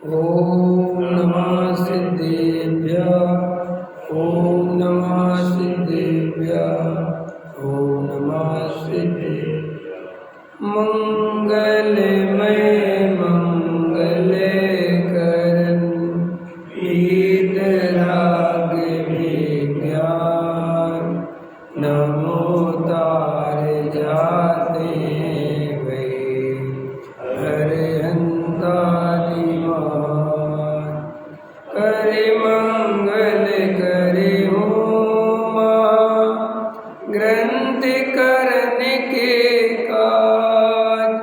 ओम नमः सिद्धेभ्यः। ओम नमः सिद्धेभ्यः। ओम नमः सिद्धेभ्यः। मंगलमय मंगलकरण वीतराग विज्ञान नमो तार जाते गए हरिहंतादि करे मंगल करे होमा ग्रंथ करने के काज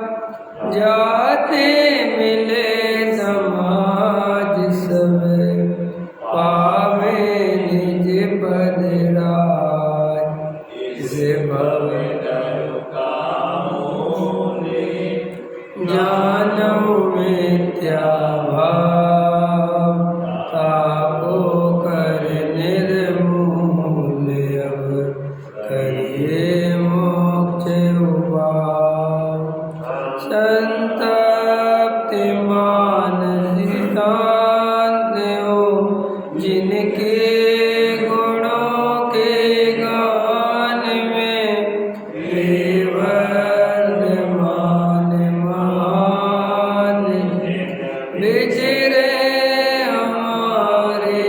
जाते मिले समाज सब पावे निज पद राज इस भव जानऊ मिथ्या भाव ताको कर निर्मूल अब करिए मोक्ष उपाय संतप्ति मानसी शांत हो जिनके गुणों के गान में वर्धमान महान विचरे हमारे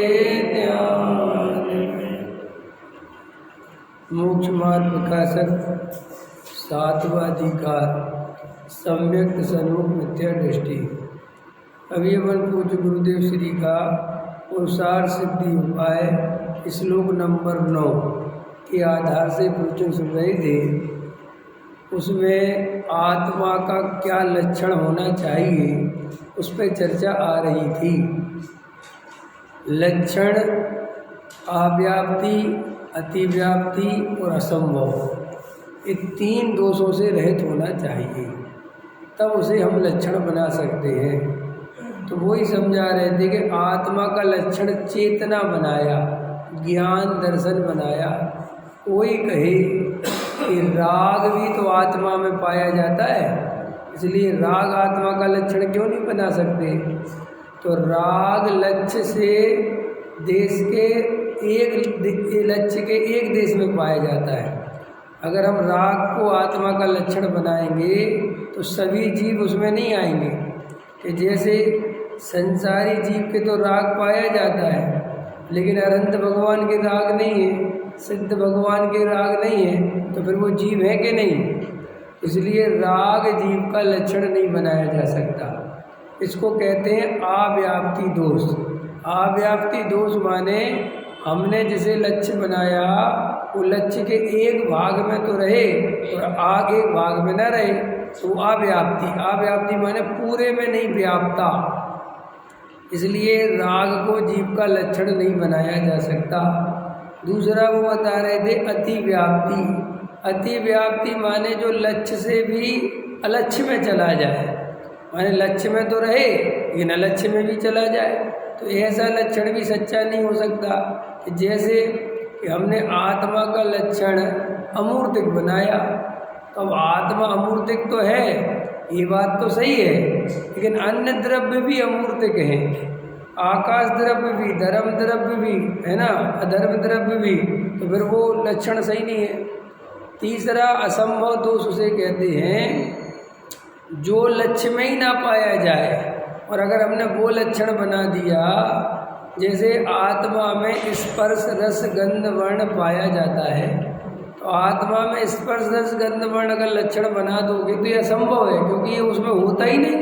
ध्यान में। मोक्ष मार्ग प्रकाशक सातवां अधिकार सम्यक्त सन्मुख मिथ्या दृष्टि। अभी अपन पूज्य गुरुदेव श्री का पुरुषार्थ सिद्धि उपाय श्लोक नंबर 9 के आधार से प्रवचन सुन रहे थे। उसमें आत्मा का क्या लक्षण होना चाहिए उस पर चर्चा आ रही थी। लक्षण अव्याप्ति, अतिव्याप्ति और असंभव, ये 3 दोषों से रहित होना चाहिए, तब उसे हम लक्षण बना सकते हैं। तो वही समझा रहे थे कि आत्मा का लक्षण चेतना बनाया, ज्ञान दर्शन बनाया। कोई कहे कि राग भी तो आत्मा में पाया जाता है, इसलिए राग आत्मा का लक्षण क्यों नहीं बना सकते। तो राग लक्ष्य से देश के लक्ष्य के एक देश में पाया जाता है। अगर हम राग को आत्मा का लक्षण बनाएंगे तो सभी जीव उसमें नहीं आएंगे। कि जैसे संसारी जीव के तो राग पाया जाता है, लेकिन अनंत भगवान के राग नहीं है, सिद्ध भगवान के राग नहीं है, तो फिर वो जीव है कि नहीं। इसलिए राग जीव का लक्षण नहीं बनाया जा सकता। इसको कहते हैं अव्याप्ति दोष। अव्याप्ति दोष माने हमने जिसे लक्ष्य बनाया वो लक्ष्य के एक भाग में तो रहे और आगे एक भाग में न रहे, तो अव्याप्ति। अव्याप्ति माने पूरे में नहीं व्याप्ता, इसलिए राग को जीव का लक्षण नहीं बनाया जा सकता। दूसरा वो बता रहे थे अतिव्याप्ति। अतिव्याप्ति माने जो लक्ष्य से भी अलक्ष्य में चला जाए, माने लक्ष्य में तो रहे लेकिन अलक्ष्य में भी चला जाए, तो ऐसा लक्षण भी सच्चा नहीं हो सकता। जैसे कि हमने आत्मा का लक्षण अमूर्तिक बनाया, तो अब आत्मा अमूर्तिक तो है, ये बात तो सही है, लेकिन अन्य द्रव्य भी अमूर्तिक हैं। आकाश द्रव्य भी, धर्म द्रव्य भी है ना, अधर्म द्रव्य भी, तो फिर वो लक्षण सही नहीं है। तीसरा असंभव दोष उसे कहते हैं जो लक्ष्य में ही ना पाया जाए, और अगर हमने वो लक्षण बना दिया, जैसे आत्मा में स्पर्श रस गंध वर्ण पाया जाता है, तो आत्मा में स्पर्श रस गंध वर्ण अगर लक्षण बना दोगे तो ये असंभव है, क्योंकि ये उसमें होता ही नहीं।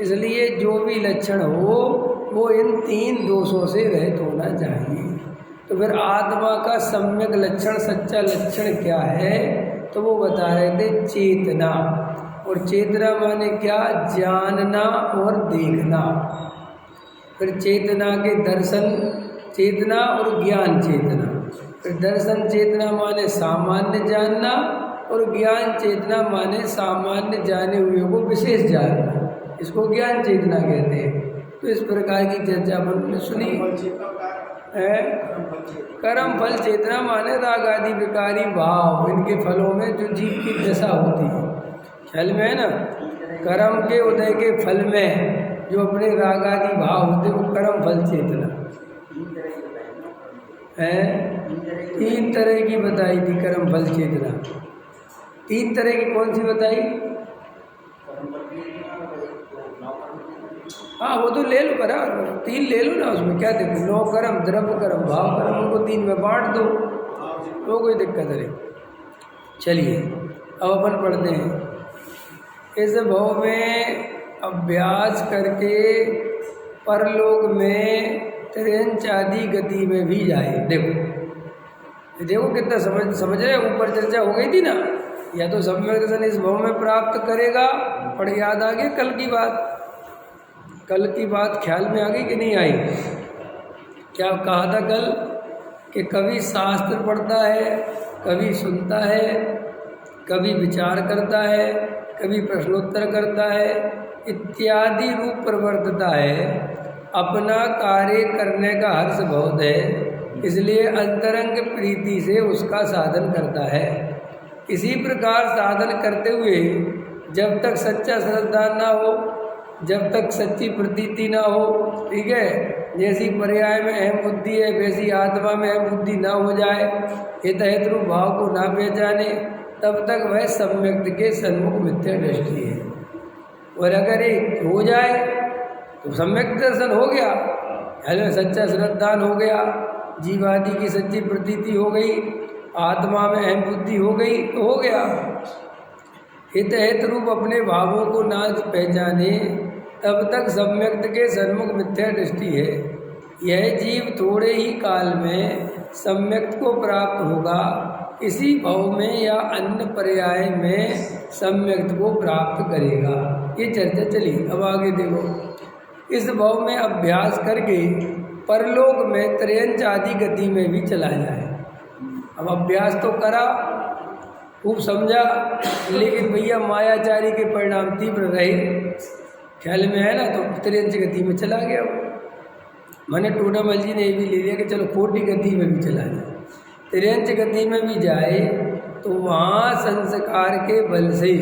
इसलिए जो भी लक्षण हो वो इन 3 दोषों से रहित होना चाहिए। तो फिर आत्मा का सम्यक लक्षण, सच्चा लक्षण क्या है, तो वो बता रहे थे चेतना। और चेतना माने क्या, जानना और देखना। फिर चेतना के दर्शन चेतना और ज्ञान चेतना। फिर दर्शन चेतना माने सामान्य जानना, और ज्ञान चेतना माने सामान्य जाने हुए को विशेष जानना, इसको ज्ञान चेतना कहते हैं। तो इस प्रकार की चर्चा हमने सुनी है। कर्म फल चेतना माने राग आदि विकारी भाव, इनके फलों में जो जीव की दशा होती है, फल में है ना, कर्म के उदय के फल में जो अपने राग आदि भाव होते वो कर्म फल चेतना है। 3 तरह की बताई थी कर्म फल चेतना। 3 तरह की कौन सी बताई? हाँ वो तो ले लो, बराबर 3 ले लो ना, उसमें क्या देखो, 9 कर्म, द्रव्य कर्म, भाव कर्म, उनको 3 में बांट दो तो कोई दिक्कत नहीं। चलिए अब अपन पढ़ते हैं। इस भाव में अभ्यास करके परलोक में त्रियंच आदि गति में भी जाए। देखो कितना समझ रहे, ऊपर चर्चा हो गई थी ना, या तो सम्यक दर्शन इस भाव में प्राप्त करेगा, पढ़ याद आ गया कल की बात ख्याल में आ गई कि नहीं आई? क्या कहा था कल कि कभी शास्त्र पढ़ता है, कभी सुनता है, कभी विचार करता है, कभी प्रश्नोत्तर करता है, इत्यादि रूप प्रवर्तता है। अपना कार्य करने का हर्ष बहुत है, इसलिए अंतरंग प्रीति से उसका साधन करता है। इसी प्रकार साधन करते हुए जब तक सच्चा श्रद्धा ना हो, जब तक सच्ची प्रतीति ना हो, ठीक है, जैसी पर्याय में अहम बुद्धि है वैसी आत्मा में अहम बुद्धि ना हो जाए, हित रूप भाव को ना पहचाने, तब तक वह सम्यक्त के सन्मुख मिथ्या दृष्टि है। और अगर एक हो जाए तो सम्यक दर्शन हो गया, यानी सच्चा श्रद्धान हो गया, जीवादि की सच्ची प्रतीति हो गई, आत्मा में अहम बुद्धि हो गई तो हो गया। हित रूप अपने भावों को ना पहचाने तब तक सम्यक्त के सन्मुख मिथ्या दृष्टि है। यह जीव थोड़े ही काल में सम्यक्त को प्राप्त होगा, इसी भाव में या अन्य पर्याय में सम्यक्त को प्राप्त करेगा। ये चर्चा चली। अब आगे देखो, इस भाव में अभ्यास करके परलोक में त्रयंच आदि गति में भी चला जाए। अब अभ्यास तो करा, खूब समझा, लेकिन भैया मायाचारी के परिणाम तीव्र रहे, ख्याल में है ना, तो त्रयंच गति में चला गया। मैंने टोडामल जी ने ये भी ले लिया कि चलो खोटी गति में भी चला जाए। त्रयंच गति में भी जाए तो वहाँ संस्कार के बल से,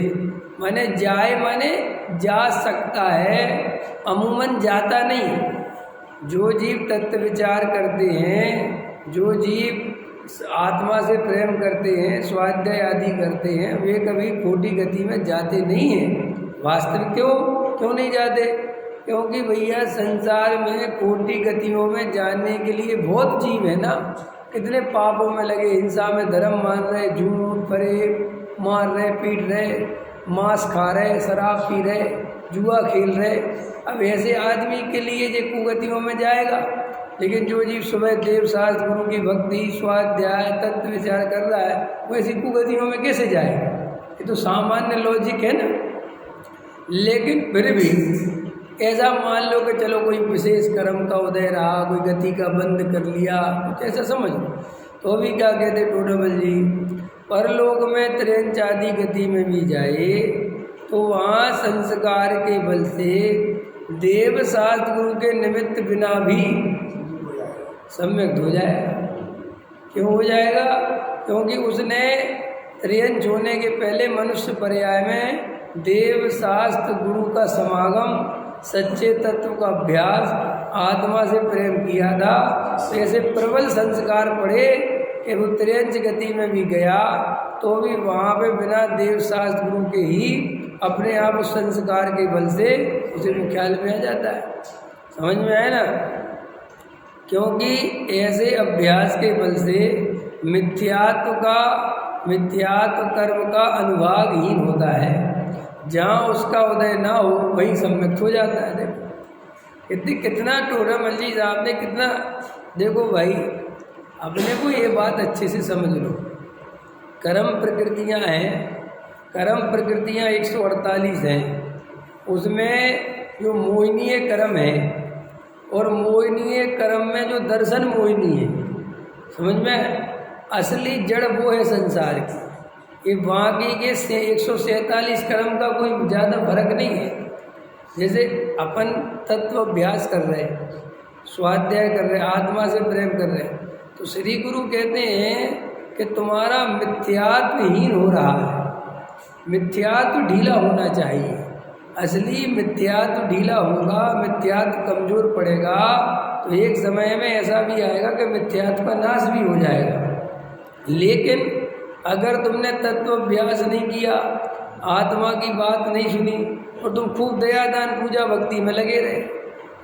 माने जाए माने जा सकता है, अमूमन जाता नहीं। जो जीव तत्व विचार करते हैं, जो जीव आत्मा से प्रेम करते हैं, स्वाध्याय आदि करते हैं, वे कभी खोटी गति में जाते नहीं हैं। वास्तविक क्यों नहीं जाते? क्योंकि भैया संसार में खोटी गतियों में जाने के लिए बहुत जीव है ना, कितने पापों में लगे, हिंसा में धर्म मान रहे, झूठ फरेब मार रहे, पीट रहे, मांस खा रहे, शराब पी रहे, जुआ खेल रहे। अब ऐसे आदमी के लिए ये कुगतियों में जाएगा। लेकिन जो जीव सुबह देव शास्त्र गुरु की भक्ति स्वाध्याय तत्व विचार कर रहा है, वो ऐसी कुगतियों में कैसे जाएगा? ये तो सामान्य लॉजिक है ना। लेकिन फिर भी ऐसा मान लो कि चलो कोई विशेष कर्म का उदय रहा, कोई गति का बंद कर लिया, कुछ ऐसा समझ लो, तो अभी क्या कहते टोडामल जी, परलोक में त्रयंच आदि गति में भी जाए तो वहाँ संस्कार के बल से देव शास्त्र गुरु के निमित्त बिना भी सम्यक हो जाएगा। क्यों हो जाएगा? क्योंकि उसने त्रयंच होने के पहले मनुष्य पर्याय में देव शास्त्र गुरु का समागम, सच्चे तत्व का अभ्यास, आत्मा से प्रेम किया था। तो ऐसे प्रबल संस्कार पड़े कि वो त्रयंच गति में भी गया तो भी वहाँ पे बिना देव शास्त्र गुरु के ही अपने आप उस संस्कार के बल से उसे भी ख्याल में आ जाता है। समझ में आया ना? क्योंकि ऐसे अभ्यास के बल से मिथ्यात्व कर्म का अनुभागहीन होता है। जहाँ उसका उदय ना हो वहीं सम्यक्त हो जाता है। देखो कितना टोडामल जी साहब ने कितना, देखो भाई अपने को ये बात अच्छे से समझ लो। कर्म प्रकृतियाँ हैं, कर्म प्रकृतियाँ 148 हैं। उसमें जो मोहिनीय कर्म है और मोहिनीय कर्म में जो दर्शन मोहिनी है, समझ में, असली जड़ वो है संसार की। ये बाकी के 147 कर्म का कोई ज़्यादा फर्क नहीं है। जैसे अपन तत्व अभ्यास कर रहे हैं, स्वाध्याय कर रहे हैं, आत्मा से प्रेम कर रहे हैं, तो श्री गुरु कहते हैं कि तुम्हारा मिथ्यात्वहीन हो रहा है, मिथ्यात्व ढीला होना चाहिए। असली मिथ्यात्व ढीला होगा, मिथ्यात्व कमजोर पड़ेगा, तो एक समय में ऐसा भी आएगा कि मिथ्यात्व का नाश भी हो जाएगा। लेकिन अगर तुमने तत्वाभ्यास नहीं किया, आत्मा की बात नहीं सुनी और तुम खूब दया दान पूजा भक्ति में लगे रहे,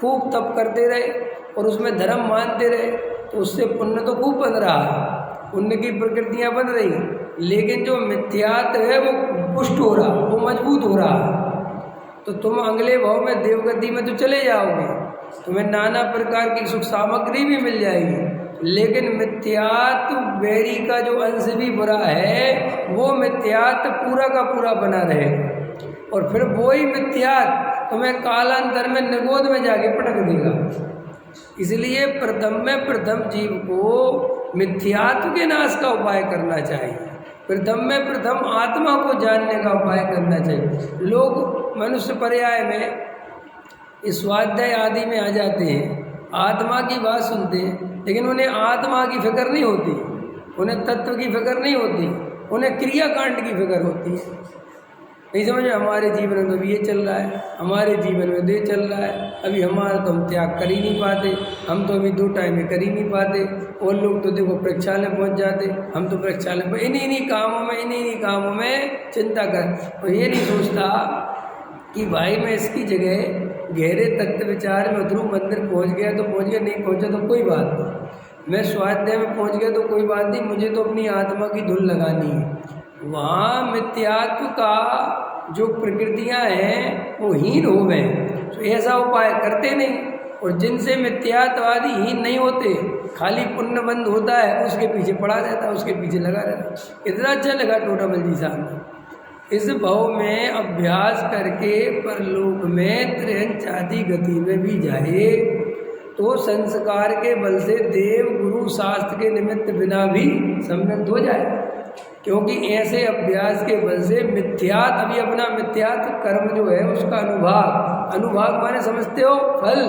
खूब तप करते रहे और उसमें धर्म मानते रहे, तो उससे पुण्य तो खूब बन रहा है, पुण्य की प्रकृतियाँ बन रही, लेकिन जो मिथ्यात्व है वो पुष्ट हो रहा, वो मजबूत हो रहा, तो तुम अगले भाव में देवगति में तो चले जाओगे, तुम्हें नाना प्रकार की सुख सामग्री भी मिल जाएगी, लेकिन मिथ्यात्व बैरी का जो अंश भी बुरा है वो मिथ्यात्व पूरा का पूरा बना रहेगा और फिर वही मिथ्यात्व तुम्हें कालांतर में निगोद में जाके पटक देगा। इसलिए प्रथम में प्रथम जीव को मिथ्यात्व के नाश का उपाय करना चाहिए, प्रथम में प्रथम आत्मा को जानने का उपाय करना चाहिए। लोग मनुष्य पर्याय में इस स्वाध्याय आदि में आ जाते हैं, आत्मा की बात सुनते हैं, लेकिन उन्हें आत्मा की फिक्र नहीं होती, उन्हें तत्व की फिक्र नहीं होती, उन्हें क्रियाकांड की फिक्र होती है। नहीं समझ में, हमारे जीवन में अभी ये चल रहा है, हमारे जीवन में ये चल रहा है, अभी हमारा तो हम त्याग कर ही नहीं पाते, हम तो अभी 2 टाइम में कर ही नहीं पाते, और लोग तो देखो प्रक्षालय पहुंच जाते, हम तो प्रक्षालय पर इन्हीं कामों में चिंता कर, और ये नहीं सोचता कि भाई मैं इसकी जगह गहरे तत्व विचार में ध्रुव मंदिर पहुंच गया तो पहुंच गया, नहीं पहुंचा तो कोई बात नहीं, मैं स्वाध्याय में पहुंच गया तो कोई बात नहीं, मुझे तो अपनी आत्मा की धुन लगानी है। वहाँ मिथ्यात्व का जो प्रकृतियाँ हैं वो हीन हो गए, तो ऐसा उपाय करते नहीं, और जिनसे मिथ्यात्वादी हीन नहीं होते, खाली पुण्य बंद होता है, उसके पीछे पड़ा रहता है, उसके पीछे लगा रहता है। इतना अच्छा लगा टोटामल जी साहब, इस भाव में अभ्यास करके परलोक में त्रिहंचादी गति में भी जाए तो संस्कार के बल से देव गुरु शास्त्र के निमित्त बिना भी सम्यक्त हो जाए, क्योंकि ऐसे अभ्यास के बल से मिथ्यात्व, अभी अपना मिथ्यात्व कर्म जो है उसका अनुभाग माने समझते हो फल,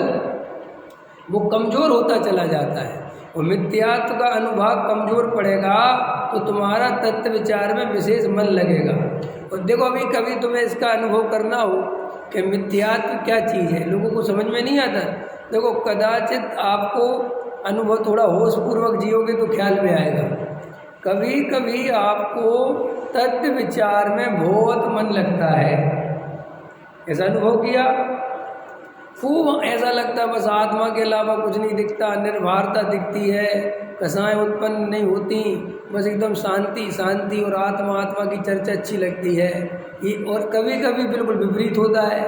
वो कमजोर होता चला जाता है, और मिथ्यात्व का अनुभाग कमजोर पड़ेगा तो तुम्हारा तत्व विचार में विशेष मन लगेगा। और देखो अभी कभी तुम्हें इसका अनुभव करना हो कि मिथ्यात्व क्या चीज़ है, लोगों को समझ में नहीं आता। देखो कदाचित आपको अनुभव थोड़ा होशपूर्वक जियोगे तो ख्याल में आएगा, कभी कभी आपको तत्व विचार में बहुत मन लगता है, ऐसा अनुभव किया, खूब ऐसा लगता है बस आत्मा के अलावा कुछ नहीं दिखता, निर्भरता दिखती है, कसाएं उत्पन्न नहीं होती, बस एकदम शांति शांति, और आत्मा की चर्चा अच्छी लगती है ये। और कभी कभी बिल्कुल विपरीत होता है,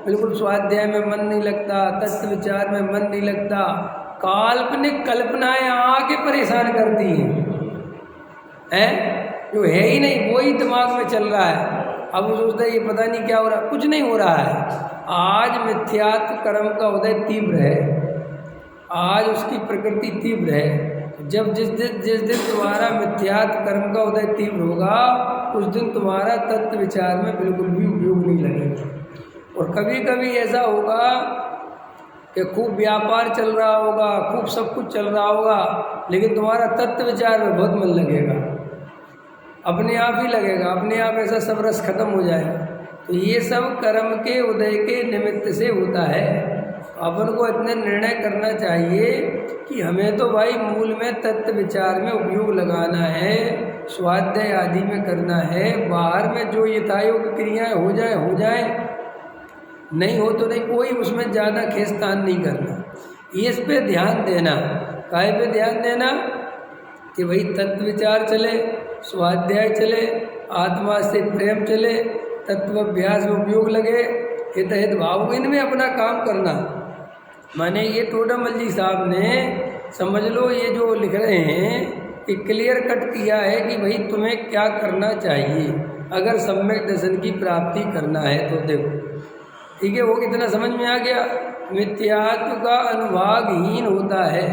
बिल्कुल स्वाध्याय में मन नहीं लगता, तत्व विचार में मन नहीं लगता, काल्पनिक कल्पनाएं आके परेशान करती हैं, जो है ही नहीं वही दिमाग में चल रहा है। अब वो सोचता है ये पता नहीं क्या हो रहा है, कुछ नहीं हो रहा है। आज मिथ्यात्व कर्म का उदय तीव्र है, आज उसकी प्रकृति तीव्र है। जब जिस दिन तुम्हारा मिथ्यात्व कर्म का उदय तीव्र होगा उस दिन तुम्हारा तत्व विचार में बिल्कुल भी उपयोग नहीं लगेगा। और कभी कभी ऐसा होगा कि खूब व्यापार चल रहा होगा, खूब सब कुछ चल रहा होगा, लेकिन तुम्हारा तत्व विचार में बहुत मन लगेगा, अपने आप ही लगेगा, अपने आप ऐसा सब रस खत्म हो जाएगा। तो ये सब कर्म के उदय के निमित्त से होता है। अपन को इतने निर्णय करना चाहिए कि हमें तो भाई मूल में तत्व विचार में उपयोग लगाना है, स्वाध्याय आदि में करना है, बाहर में जो यथायोग क्रियाएं हो जाए, नहीं हो तो नहीं, कोई उसमें ज़्यादा खेचतान नहीं करना, इस पे ध्यान देना। काहे पे ध्यान देना कि भाई तत्व विचार चले, स्वाध्याय चले, आत्मा से प्रेम चले, तत्वाभ्यास में उपयोग लगे, हित भाव, इनमें अपना काम करना। माने ये टोटामल जी साहब ने समझ लो ये जो लिख रहे हैं कि क्लियर कट किया है कि भाई तुम्हें क्या करना चाहिए अगर सम्यक दर्शन की प्राप्ति करना है। तो देखो ठीक है, वो कितना समझ में आ गया। मिथ्यात्व का अनुभागहीन होता है,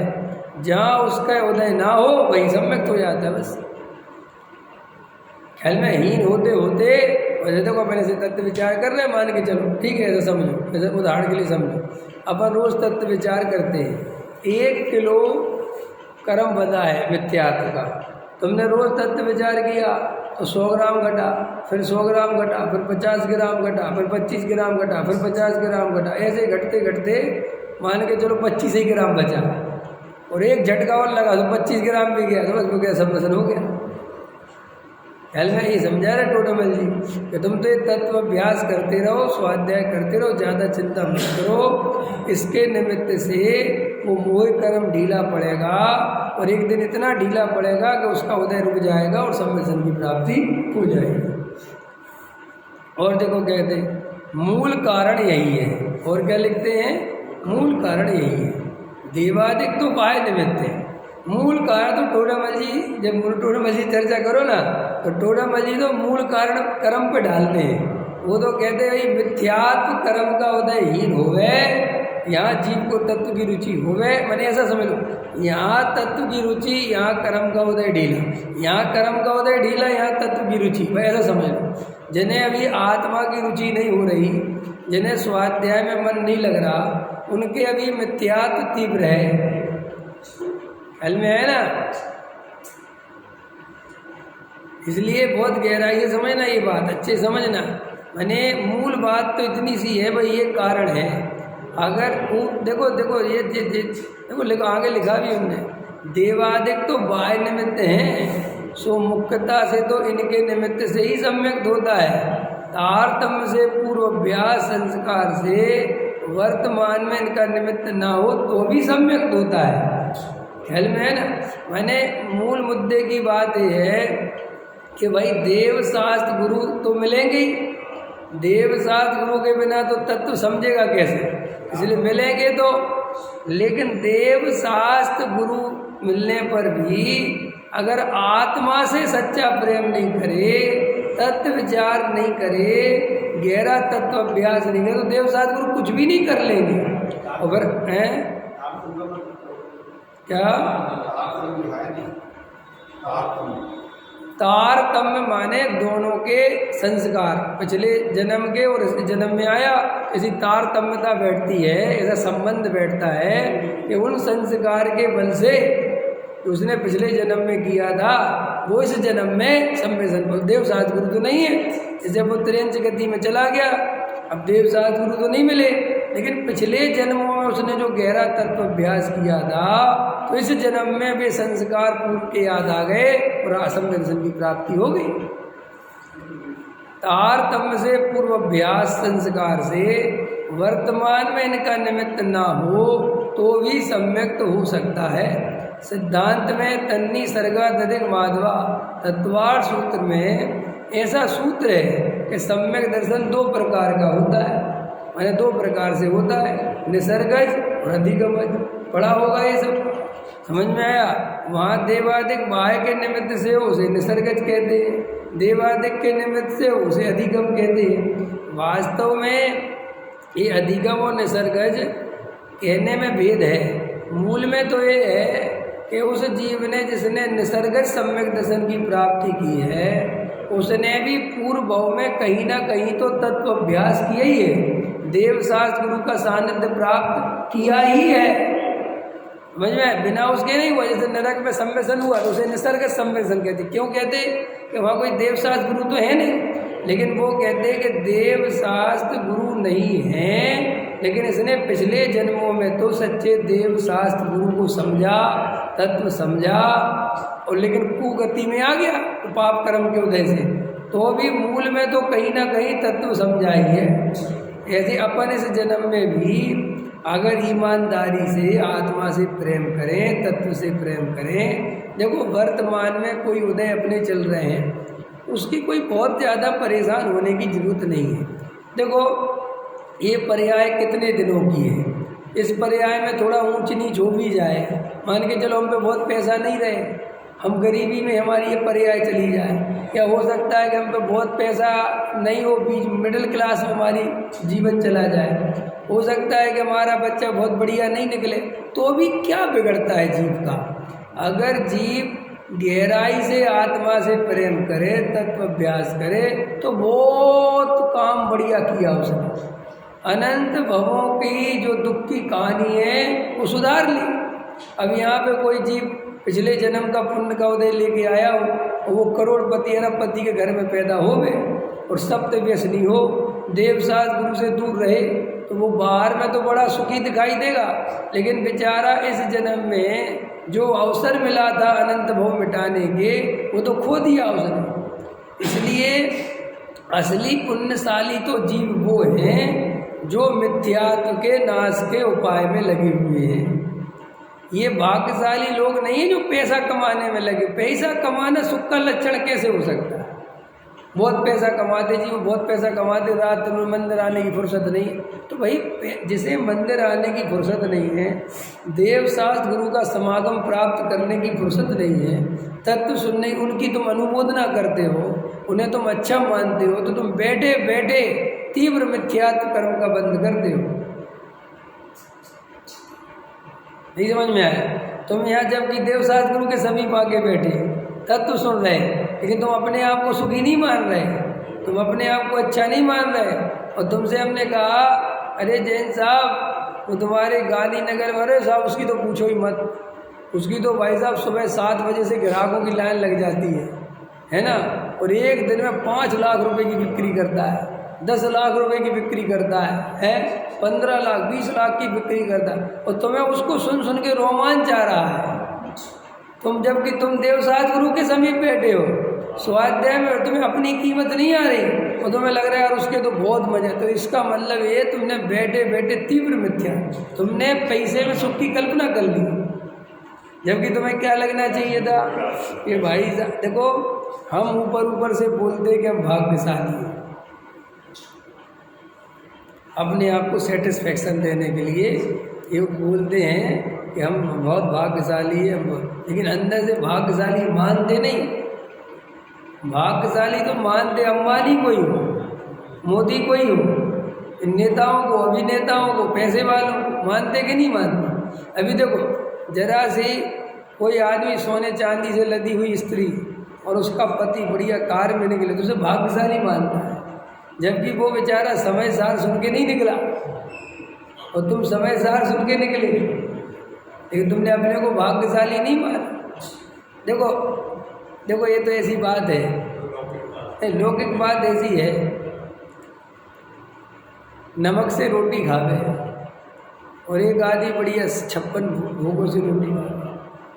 जहाँ उसका उदय ना हो वही सम्यक्त हो जाता है। बस ख्याल में हीन होते होते वैसे देखो अपन ऐसे तत्व विचार कर रहे हैं, मान के चलो ठीक है, ऐसा समझो, ऐसे उदाहरण के लिए समझो, अपन रोज तत्व विचार करते हैं, 1 किलो कर्म बना है मिथ्यात्व का, तुमने रोज तत्व विचार किया तो 100 ग्राम घटा, फिर 100 ग्राम घटा, फिर 50 ग्राम घटा, फिर 25 ग्राम घटा, फिर 50 ग्राम घटा, ऐसे घटते घटते मान के चलो 25 ही ग्राम बचा और एक झटका और लगा तो 25 ग्राम भी गया, समझ गया, सब मसल हो गया। ख्याल में ये समझा रहे टोटमल जी कि तुम तो ये तत्व अभ्यास करते रहो, स्वाध्याय करते रहो, ज़्यादा चिंता मत करो। इसके निमित्त से वो मोह कर्म ढीला पड़ेगा और एक दिन इतना ढीला पड़ेगा कि उसका उदय रुक जाएगा और सम्मेलन की प्राप्ति हो जाएगी। और देखो कहते मूल कारण यही है, और क्या लिखते हैं, मूल कारण यही है। देवादिक तो बाह्य निमित्त है, मूल कारण तो टोडामल जी, जब टोडामल जी चर्चा करो ना तो टोडामल जी तो मूल कारण कर्म पे डालते हैं। वो तो कहते हैं भाई मिथ्यात्व कर्म का उदयहीन होवे, यहाँ जीव को तत्व की रुचि होवे, मैंने ऐसा समझ लो, यहाँ तत्व की रुचि, यहाँ कर्म का उदय ढीला, यहाँ कर्म का उदय ढीला, यहाँ तत्व की रुचि, भाई ऐसा समझ लो। जिन्हें अभी आत्मा की रुचि नहीं हो रही, जिन्हें स्वाध्याय में मन नहीं लग रहा, उनके अभी मिथ्यात्व तीव्र है। हल में है ना, इसलिए बहुत गहराई से समझना ये बात, अच्छे समझना। मैंने मूल बात तो इतनी सी है भाई, ये कारण है। अगर देखो देखो ये देखो लिखो, आगे लिखा भी हमने, देवादिक तो बाह्य निमित्त हैं, सो मुख्यता से तो इनके निमित्त से ही सम्यक होता है। तारतम्य से पूर्वाभ्यास संस्कार से वर्तमान में इनका निमित्त ना हो तो भी सम्यक होता है। ख्याल में है ना, मैंने मूल मुद्दे की बात यह है कि भाई देव शास्त्र गुरु तो मिलेंगे ही, देव शास्त्र गुरु के बिना तो तत्व समझेगा कैसे, इसलिए मिलेंगे तो। लेकिन देव शास्त्र गुरु मिलने पर भी अगर आत्मा से सच्चा प्रेम नहीं करे, तत्व विचार नहीं करे, गहरा तत्व अभ्यास नहीं करे, तो देव शास्त्र गुरु कुछ भी नहीं कर लेंगे। अगर हैं क्या तारतम्य माने दोनों के संस्कार, पिछले जन्म के और इस जन्म में आया, ऐसी तारतम्यता बैठती है, ऐसा संबंध बैठता है कि उन संस्कार के बल से उसने पिछले जन्म में किया था वो इस जन्म में सम्मेलन को। देव शास्त्र गुरु तो नहीं है, जैसे वो त्रेंच गति में चला गया, अब देव शास्त्र गुरु तो नहीं मिले, लेकिन पिछले जन्मों में उसने जो गहरा तत्व अभ्यास किया था तो इस जन्म में वे संस्कार पूर्व के याद आ गए और असम दर्शन की प्राप्ति हो गई। तारतम्य से पूर्व अभ्यास संस्कार से वर्तमान में इनका निमित्त ना हो तो भी सम्यक तो हो सकता है। सिद्धांत में तन्नी सर्गा दधिक माधवा तत्वार्थ सूत्र में ऐसा सूत्र है कि सम्यक दर्शन दो प्रकार का होता है, मैंने दो प्रकार से होता है, निसर्गज और अधिगमज। पढ़ा होगा ये सब, समझ में आया। वहाँ देवादिक बाह्य के निमित्त से उसे निसर्गज कहते हैं, देवादिक के निमित्त से उसे अधिगम कहते हैं। वास्तव में ये अधिगम और निसर्गज कहने में भेद है, मूल में तो ये है कि उस जीव ने जिसने निसर्गज सम्यक दर्शन की प्राप्ति की है उसने भी पूर्व भाव में कहीं ना कहीं तो तत्व अभ्यास किया ही है, देव शास्त्र गुरु का सानिध्य प्राप्त किया ही है। समझ में, बिना उसके नहीं हुआ। जैसे नरक में सम्मेलन हुआ तो उसे निसर्ग सम्मेलन कहते। क्यों कहते कि वहाँ कोई देव शास्त्र गुरु तो है नहीं, लेकिन वो कहते कि देव शास्त्र गुरु नहीं है, लेकिन इसने पिछले जन्मों में तो सच्चे देव शास्त्र गुरु को समझा, तत्व समझा, और लेकिन कुगति में आ गया तो पाप कर्म के उदय से, तो भी मूल में तो कहीं ना कहीं तत्व समझा ही है। ऐसे अपन इस जन्म में भी अगर ईमानदारी से आत्मा से प्रेम करें, तत्व से प्रेम करें, देखो वर्तमान में कोई उदय अपने चल रहे हैं, उसकी कोई बहुत ज़्यादा परेशान होने की जरूरत नहीं है। देखो ये पर्याय कितने दिनों की है, इस पर्याय में थोड़ा ऊंच नीच हो भी जाए, मान के चलो हम पे बहुत पैसा नहीं रहे, हम गरीबी में हमारी ये पर्याय चली जाए, क्या हो सकता है कि हम पे बहुत पैसा नहीं हो, बीच मिडिल क्लास में हमारी जीवन चला जाए, हो सकता है कि हमारा बच्चा बहुत बढ़िया नहीं निकले, तो भी क्या बिगड़ता है जीव का। अगर जीव गहराई से आत्मा से प्रेम करे, तत्व अभ्यास करे, तो बहुत काम बढ़िया किया उसने। अनंत भवों की जो दुख की कहानी है वो सुधार ली। अब यहाँ पे कोई जीव पिछले जन्म का पुण्य का उदय लेके आया हो और वो करोड़पति अरबपति के घर में पैदा हो गए और सप्त व्यसनी हो, देवसास गुरु से दूर रहे, तो वो बाहर में तो बड़ा सुखी दिखाई देगा, लेकिन बेचारा इस जन्म में जो अवसर मिला था अनंत भव मिटाने के, वो तो खो दिया अवसर। इसलिए असली पुण्यशाली तो जीव वो हैं जो मिथ्यात्व के नाश के उपाय में लगे हुए हैं। ये भाग्यशाली लोग नहीं है जो पैसा कमाने में लगे। पैसा कमाना सुख का लक्षण कैसे हो सकता है? बहुत पैसा कमाते जी, वो बहुत पैसा कमाते, रात में मंदिर आने की फुर्सत नहीं। तो भाई जिसे मंदिर आने की फुर्सत नहीं है, देवशास्त्र गुरु का समागम प्राप्त करने की फुर्सत नहीं है, तत्व सुनने उनकी तुम अनुमोदना करते हो, उन्हें तुम अच्छा मानते हो, तो तुम बैठे बैठे तीव्र मिथ्यात्व कर्म का बंद करते हो। नहीं समझ में आया? तुम यहाँ जबकि देवशास्त्र गुरु के समीप आके बैठे तत्व सुन रहे, लेकिन तुम अपने आप को सुखी नहीं मान रहे, तुम अपने आप को अच्छा नहीं मान रहे। और तुमसे हमने कहा, अरे जैन साहब वो तुम्हारे गांधीनगर में, अरे साहब उसकी तो पूछो ही मत, उसकी तो भाई साहब सुबह 7 बजे से ग्राहकों की लाइन लग जाती है ना, और एक दिन में 5 लाख रुपए की बिक्री करता है, 10 लाख रुपए की बिक्री करता है 15 लाख 20 लाख की बिक्री करता है, और तुम्हें उसको सुन सुन के रोमांच आ रहा है। तुम जबकि तुम देवशास्त्र गुरु के समीप बैठे हो, स्वाध्याय में तुम्हें अपनी कीमत नहीं आ रही और तुम्हें लग रहा है यार उसके तो बहुत मजा। तो इसका मतलब ये तुमने बैठे बैठे तीव्र मिथ्या, तुमने पैसे में सुख की कल्पना कर ली, जबकि तुम्हें क्या लगना चाहिए था कि भाई देखो हम ऊपर ऊपर से बोलते कि हम भाग्यशाली हैं, अपने आप को सेटिस्फेक्शन देने के लिए ये बोलते हैं कि हम बहुत भाग्यशाली हैं, लेकिन अंदर से भाग्यशाली मानते नहीं। भाग्यशाली तो मानते अंबानी को ही हो, मोदी को ही हो, नेताओं को, अभिनेताओं को, पैसे वालों को, मानते कि नहीं मानते? अभी देखो जरा सी कोई आदमी सोने चांदी से लदी हुई स्त्री और उसका पति बढ़िया कार में निकले तो उसे भाग्यशाली मानता है, जबकि वो बेचारा समय सार सुन के नहीं निकला और तुम समय सार सुन के निकले, लेकिन तुमने अपने को भाग्यशाली नहीं माना। देखो देखो ये तो ऐसी बात है, लौकिक बात ऐसी है, नमक से रोटी खावे और एक आदमी बढ़िया 56 भोगों से रोटी खावे,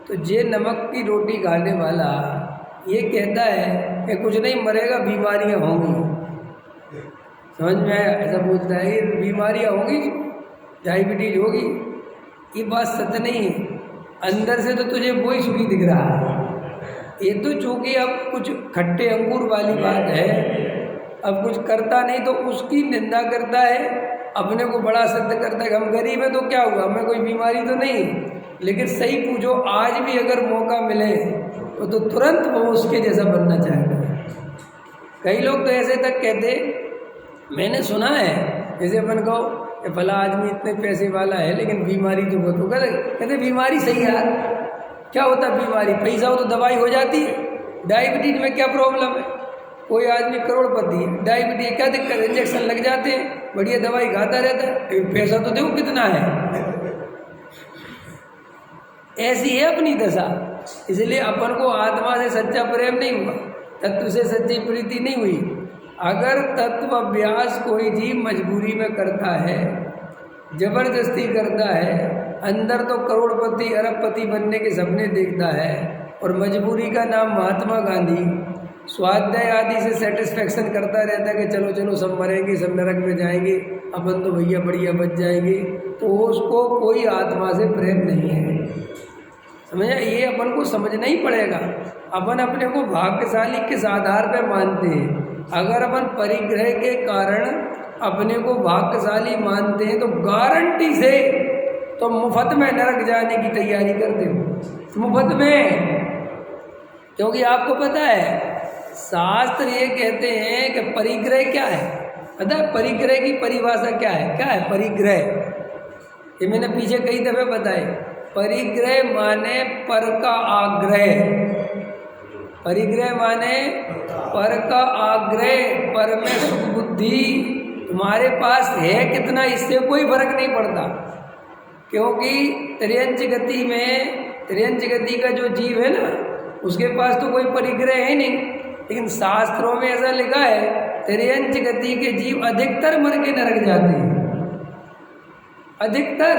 तो जे नमक की रोटी खाने वाला ये कहता है कि कुछ नहीं मरेगा, बीमारियां होंगी। समझ में आया? ऐसा पूछता है ये बीमारियां होंगी, डायबिटीज होगी, ये बात सत्य नहीं है। अंदर से तो तुझे वही सुखी दिख रहा है। ये तो चूंकि अब कुछ खट्टे अंगूर वाली बात है, अब कुछ करता नहीं तो उसकी निंदा करता है, अपने को बड़ा सत्य करता है कि हम गरीब हैं तो क्या हुआ, हमें कोई बीमारी तो नहीं। लेकिन सही पूछो, आज भी अगर मौका मिले तो तुरंत वो उसके जैसा बनना चाहेगा। कई लोग तो ऐसे तक कहते, मैंने सुना है, जैसे अपन कहो कि भला आदमी इतने पैसे वाला है लेकिन बीमारी तो बहुत होगा, कहते बीमारी सही है यार, क्या होता है बीमारी, पैसा हो तो दवाई हो जाती है। डायबिटीज में क्या प्रॉब्लम है, कोई आदमी करोड़पति है, डायबिटीज क्या दिक्कत है, इंजेक्शन लग जाते हैं, बढ़िया दवाई खाता रहता है, पैसा तो देखो कितना है। ऐसी है अपनी दशा। इसलिए अपन को आत्मा से सच्चा प्रेम नहीं हुआ, तत्व से सच्ची प्रीति नहीं हुई। अगर तत्व अभ्यास कोई जीव मजबूरी में करता है, जबरदस्ती करता है, अंदर तो करोड़पति अरबपति बनने के सपने देखता है, और मजबूरी का नाम महात्मा गांधी स्वाध्याय आदि से सेटिस्फेक्शन करता रहता है कि चलो चलो सब मरेंगे, सब नरक में जाएंगे, अपन तो भैया बढ़िया बच जाएंगे, तो उसको कोई आत्मा से प्रेम नहीं है। समझा? ये अपन को समझना ही पड़ेगा। अपन अपने को भाग्यशाली किस आधार पर मानते हैं? अगर अपन परिग्रह के कारण अपने को भाग्यशाली मानते हैं तो गारंटी से तो मुफ्त में नरक जाने की तैयारी करते हो, मुफ्त में। क्योंकि आपको पता है शास्त्र ये कहते हैं कि परिग्रह क्या है, पता है परिग्रह की परिभाषा क्या है? क्या है परिग्रह? ये मैंने पीछे कई दफे बताए। परिग्रह माने पर का आग्रह, परिग्रह माने पर का आग्रह, पर में सुख बुद्धि तुम्हारे पास है कितना, इससे कोई फर्क नहीं पड़ता। क्योंकि त्रियंच गति में त्रियंच गति का जो जीव है ना, उसके पास तो कोई परिग्रह है नहीं, लेकिन शास्त्रों में ऐसा लिखा है त्रियंच गति के जीव अधिकतर मर के नरक जाते हैं, अधिकतर,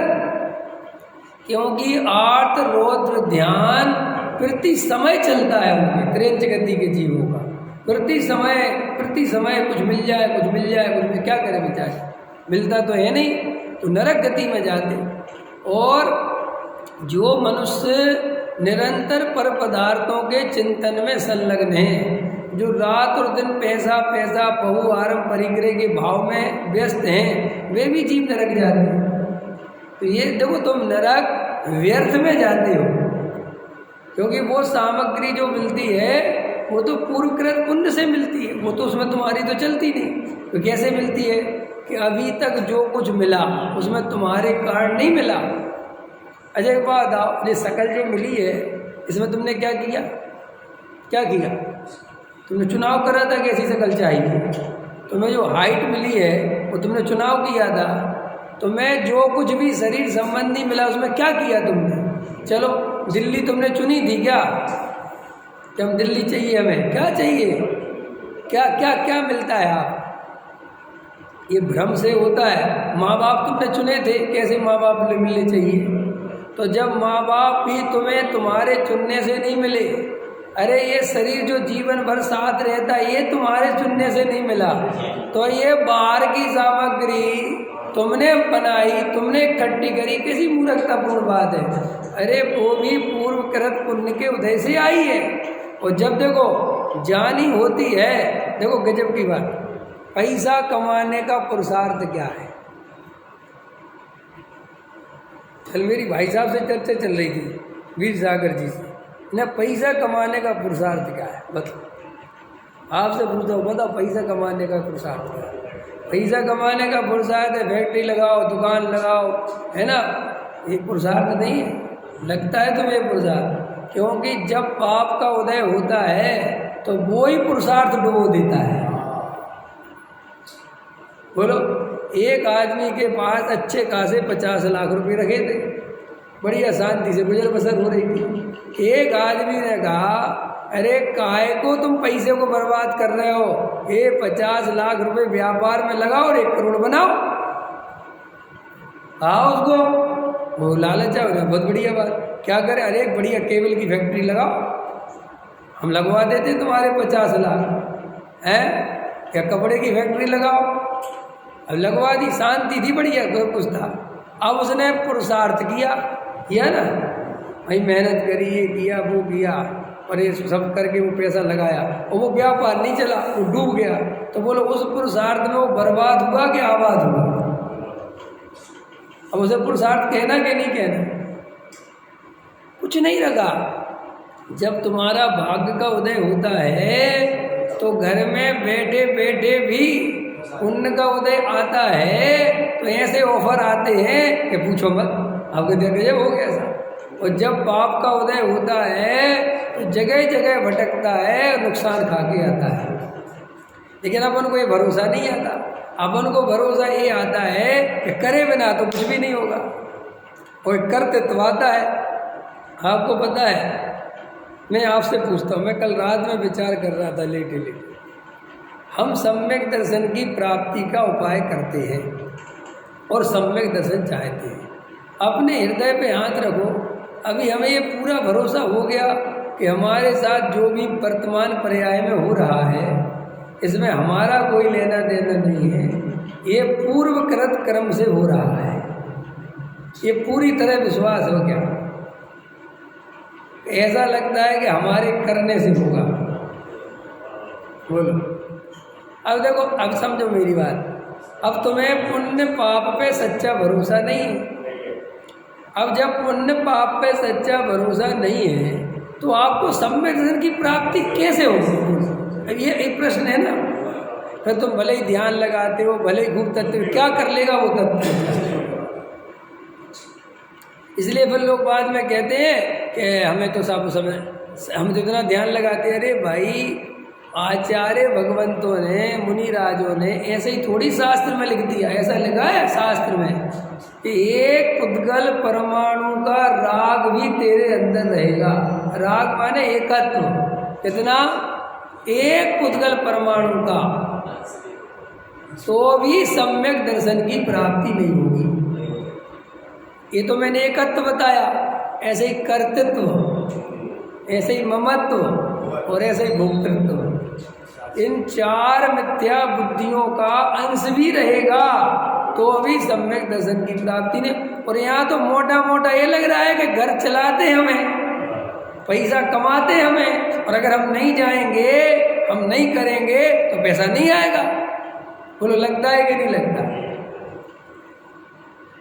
क्योंकि आर्त रौद्र ध्यान प्रति समय चलता है उनके त्रियंच गति के जीवों का। प्रति समय कुछ मिल जाए, कुछ मिल जाए, कुछ मिल, क्या करे बेचारे, मिलता तो है नहीं, तो नरक गति में जाते। और जो मनुष्य निरंतर पर पदार्थों के चिंतन में संलग्न हैं, जो रात और दिन पैसा पैसा बहु आरम परिग्रह के भाव में व्यस्त हैं, वे भी जीव नरक जाते हैं। तो ये देखो, तुम नरक व्यर्थ में जाते हो, क्योंकि वो सामग्री जो मिलती है वो तो पूर्वकृत पुण्य से मिलती है, वो तो उसमें तुम्हारी तो चलती नहीं। तो कैसे मिलती है कि अभी तक जो कुछ मिला उसमें तुम्हारे कारण नहीं मिला। अच्छा एक बात आओ, ये शकल जो मिली है इसमें तुमने क्या किया, क्या किया? तुमने चुनाव करा था कि ऐसी शकल चाहिए। तुम्हें जो हाइट मिली है वो तुमने चुनाव किया था। तुम्हें जो कुछ भी शरीर संबंधी मिला उसमें क्या किया तुमने? चलो दिल्ली तुमने चुनी थी क्या, कि हम दिल्ली चाहिए, हमें क्या चाहिए, क्या क्या क्या मिलता है? आप ये भ्रम से होता है। माँ बाप तुमने चुने थे, कैसे माँ बाप मिलने चाहिए? तो जब माँ बाप भी तुम्हें तुम्हारे चुनने से नहीं मिले, अरे ये शरीर जो जीवन भर साथ रहता है ये तुम्हारे चुनने से नहीं मिला, तो ये बाहर की सामग्री तुमने बनाई, तुमने इकट्ठी करी, किसी मूर्खतापूर्ण बात है? अरे वो भी पूर्वकृत पुण्य के उदय से आई है। और जब देखो जानी होती है, देखो गजब की बात, पैसा कमाने का पुरुषार्थ क्या है? कल मेरी भाई साहब से चर्चा चल रही थी वीर सागर जी से, ना पैसा कमाने का पुरुषार्थ क्या है? बताओ, आपसे पूछता हूँ, बताओ पैसा कमाने का पुरुषार्थ क्या है? पैसा कमाने का पुरुषार्थ है फैक्ट्री लगाओ, दुकान लगाओ, है ना? ये पुरुषार्थ नहीं है। लगता है तुम्हें पुरुषार्थ, क्योंकि जब पाप का उदय होता है तो वो ही पुरुषार्थ डुबो देता है। बोलो, एक आदमी के पास अच्छे खासे 50 लाख रुपए रखे थे, बढ़िया शांति से गुजर बसर हो रही थी। एक आदमी ने कहा, अरे काहे को तुम पैसे को बर्बाद कर रहे हो, ये 50 लाख रुपए व्यापार में लगाओ और 1 करोड़ बनाओ। आओ उसको वो लालच है, बहुत बढ़िया बात, क्या करे? अरे एक बढ़िया केबल की फैक्ट्री लगाओ, हम लगवा देते तुम्हारे 50 लाख हैं, क्या कपड़े की फैक्ट्री लगाओ। अब लगवा दी, शांति थी, बढ़िया कुछ था। अब उसने पुरुषार्थ किया ना भाई, मेहनत करी, ये किया वो किया, और ये सब करके वो पैसा लगाया, और वो व्यापार नहीं चला, वो डूब गया। तो बोलो उस पुरुषार्थ में वो बर्बाद हुआ कि आबाद हुआ? अब उसे पुरुषार्थ कहना कि नहीं कहना? कुछ नहीं रखा। जब तुम्हारा भाग्य का उदय होता है तो घर में बैठे बैठे भी पुण्य का उदय आता है, तो ऐसे ऑफर आते हैं कि पूछो मत, आपके देखिए हो गया ऐसा। और जब पाप का उदय होता है तो जगह जगह भटकता है, नुकसान खा के आता है। लेकिन अपन को ये भरोसा नहीं आता, अपन को भरोसा ये आता है कि करे बिना तो कुछ भी नहीं होगा, और करते तो आता है। आपको पता है, मैं आपसे पूछता हूँ, मैं कल रात में विचार कर रहा था लेटे लेटे, हम सम्यक दर्शन की प्राप्ति का उपाय करते हैं और सम्यक दर्शन चाहते हैं। अपने हृदय पे हाथ रखो, अभी हमें ये पूरा भरोसा हो गया कि हमारे साथ जो भी वर्तमान पर्याय में हो रहा है इसमें हमारा कोई लेना देना नहीं है, ये पूर्वकृत कर्म से हो रहा है। ये पूरी तरह विश्वास हो गया। ऐसा लगता है कि हमारे करने से होगा। बोलो, अब देखो, अब समझो मेरी बात। अब तुम्हें पुण्य पाप पे सच्चा भरोसा नहीं है। अब जब पुण्य पाप पे सच्चा भरोसा नहीं है तो आपको सम्यक दर्शन की प्राप्ति कैसे होगी? अब ये एक प्रश्न है ना। फिर तुम भले ही ध्यान लगाते हो, भले ही खूब तत्व, क्या कर लेगा वो तत्व? इसलिए फिर लोग बाद में कहते हैं कि हमें तो सब समय, हम तो इतना ध्यान लगाते हैं। अरे भाई, आचार्य भगवंतों ने, मुनि राजों ने ऐसे ही थोड़ी शास्त्र में लिख दिया। ऐसा लिखा है शास्त्र में कि एक उद्गल परमाणु का राग भी तेरे अंदर रहेगा। राग माने एकत्व। कितना? एक उद्गल परमाणु का, तो भी सम्यक दर्शन की प्राप्ति नहीं होगी। ये तो मैंने एकत्व बताया। ऐसे ही कर्तृत्व, ऐसे ही ममत्व और ऐसे ही भोक्तृत्व, इन चार मिथ्या बुद्धियों का अंश भी रहेगा तो अभी सम्यक दर्शन की प्राप्ति नहीं। और यहाँ तो मोटा मोटा ये लग रहा है कि घर चलाते हमें, पैसा कमाते हमें, और अगर हम नहीं जाएंगे, हम नहीं करेंगे तो पैसा नहीं आएगा। बोलो लगता है कि नहीं लगता?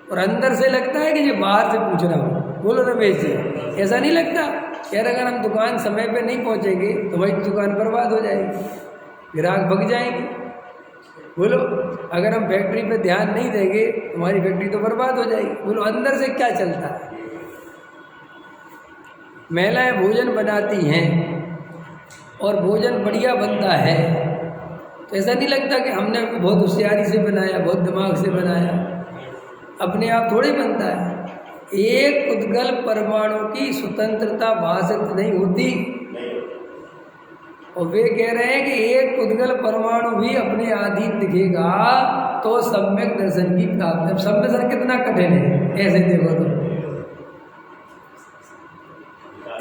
और अंदर से लगता है कि ये बाहर से पूछ रहा हूँ। बोलो रमेश जी, ऐसा नहीं लगता? यार अगर हम दुकान समय पे नहीं पहुँचेंगे तो भाई दुकान बर्बाद हो जाएगी, ग्राहक भग जाएंगे। बोलो अगर हम फैक्ट्री पे ध्यान नहीं देंगे हमारी फैक्ट्री तो बर्बाद हो जाएगी। बोलो अंदर से क्या चलता है? महिलाएं भोजन बनाती हैं और भोजन बढ़िया बनता है तो ऐसा नहीं लगता कि हमने बहुत होशियारी से बनाया, बहुत दिमाग से बनाया। अपने आप थोड़ी बनता है। एक उद्गल परमाणु की स्वतंत्रता भाषित नहीं होती। और वे कह रहे हैं कि एक उद्गल परमाणु भी अपने अधीन दिखेगा तो सम्यक दर्शन की प्राप्ति। अब सम्यक दर्शन कितना कठिन है, ऐसे देखो तो,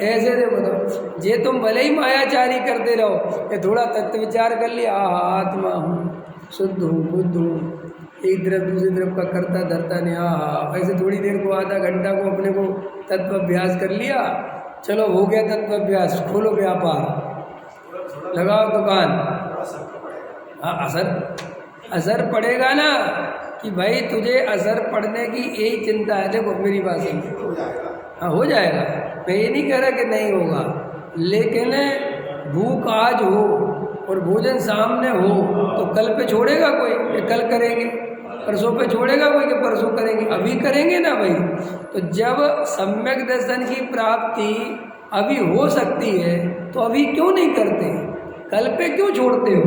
ऐसे देखो तो। जे तुम भले ही मायाचारी करते रहो, ये थोड़ा तत्व विचार कर लिया, आत्मा हूँ, शुद्ध हूँ, बुद्ध हूँ, एक तरफ दूसरी तरफ का करता धरता नहीं, ऐसे थोड़ी देर को, आधा घंटा को अपने को तत्व अभ्यास कर लिया, चलो हो गया तत्व अभ्यास, खोलो व्यापार, लगाओ दुकान। हाँ असर पड़ेगा ना कि भाई तुझे असर पड़ने की यही चिंता है। देखो मेरी बात सुन, हाँ हो जाएगा, मैं ये नहीं कह रहा कि नहीं होगा, लेकिन भूख आज हो और भोजन सामने हो तो कल पे छोड़ेगा कोई कि कल करेंगे, परसों पे छोड़ेगा कोई कि परसों करेंगे, अभी करेंगे ना भाई। तो जब सम्यक दर्शन की प्राप्ति अभी हो सकती है तो अभी क्यों नहीं करते, कल पे क्यों छोड़ते हो?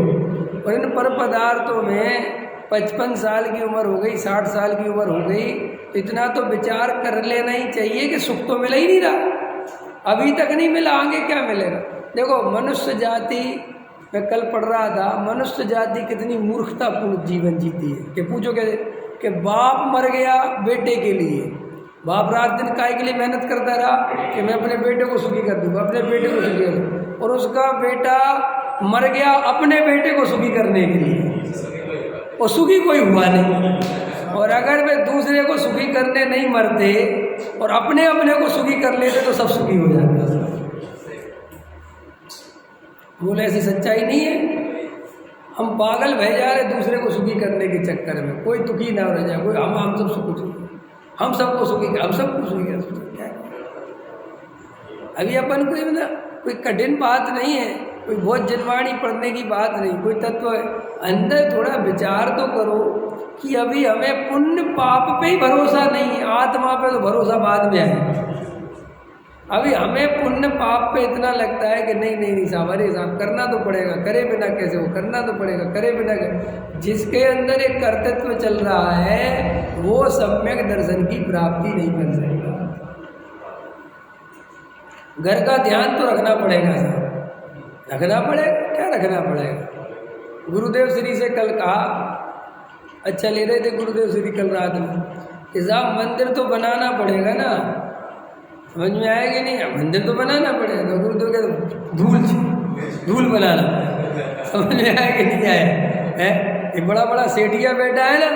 और इन पर पदार्थों में 55 साल की उम्र हो गई, 60 साल की उम्र हो गई, तो इतना तो विचार कर लेना ही चाहिए कि सुख तो मिला ही नहीं रहा, अभी तक नहीं मिला, आगे क्या मिलेगा। देखो मनुष्य जाति, मैं कल पढ़ रहा था, मनुष्य जाति कितनी मूर्खतापूर्ण जीवन जीती है कि पूछो कि बाप मर गया बेटे के लिए, बाप रात दिन काय के लिए मेहनत करता रहा कि मैं अपने बेटे को सुखी कर दूंगा, अपने बेटे को सुखी कर दूँ, और उसका बेटा मर गया अपने बेटे को सुखी करने के लिए, और सुखी कोई हुआ नहीं। और अगर वे दूसरे को सुखी करने नहीं मरते और अपने अपने को सुखी कर लेते तो सब सुखी हो जाते। बोले ऐसी सच्चाई नहीं है। हम पागल भय जा रहे दूसरे को सुखी करने के चक्कर में, कोई दुखी ना रह जाए, कोई हम सब सुखी, हम सबको सुखी, हम सबको सुखी कर। अभी अपन कोई कठिन बात नहीं है, कोई बहुत जनवाणी पढ़ने की बात नहीं, कोई तत्व है। अंदर थोड़ा विचार तो करो कि अभी हमें पुण्य पाप पे ही भरोसा नहीं है, आत्मा पे तो भरोसा बाद में है। अभी हमें पुण्य पाप पे इतना लगता है कि नहीं साहब, अरे साहब करना तो पड़ेगा, करे बिना कैसे हो, करना तो पड़ेगा, करे बिना कैसे। जिसके अंदर एक कर्तृत्व चल रहा है वो सम्यक दर्शन की प्राप्ति नहीं कर सकता। घर का ध्यान तो रखना पड़ेगा साहब, रखना पड़ेगा, क्या रखना पड़ेगा। गुरुदेव श्री से कल कहा, अच्छा ले रहे थे गुरुदेव श्री कल रात में कि साहब मंदिर तो बनाना पड़ेगा ना, समझ में आएगा नहीं, मंदिर तो बनाना पड़ेगा। तो गुरुदेव के धूल बनाना, समझ में आएगा नहीं आया है। ये बड़ा सेठिया बैठा है ना,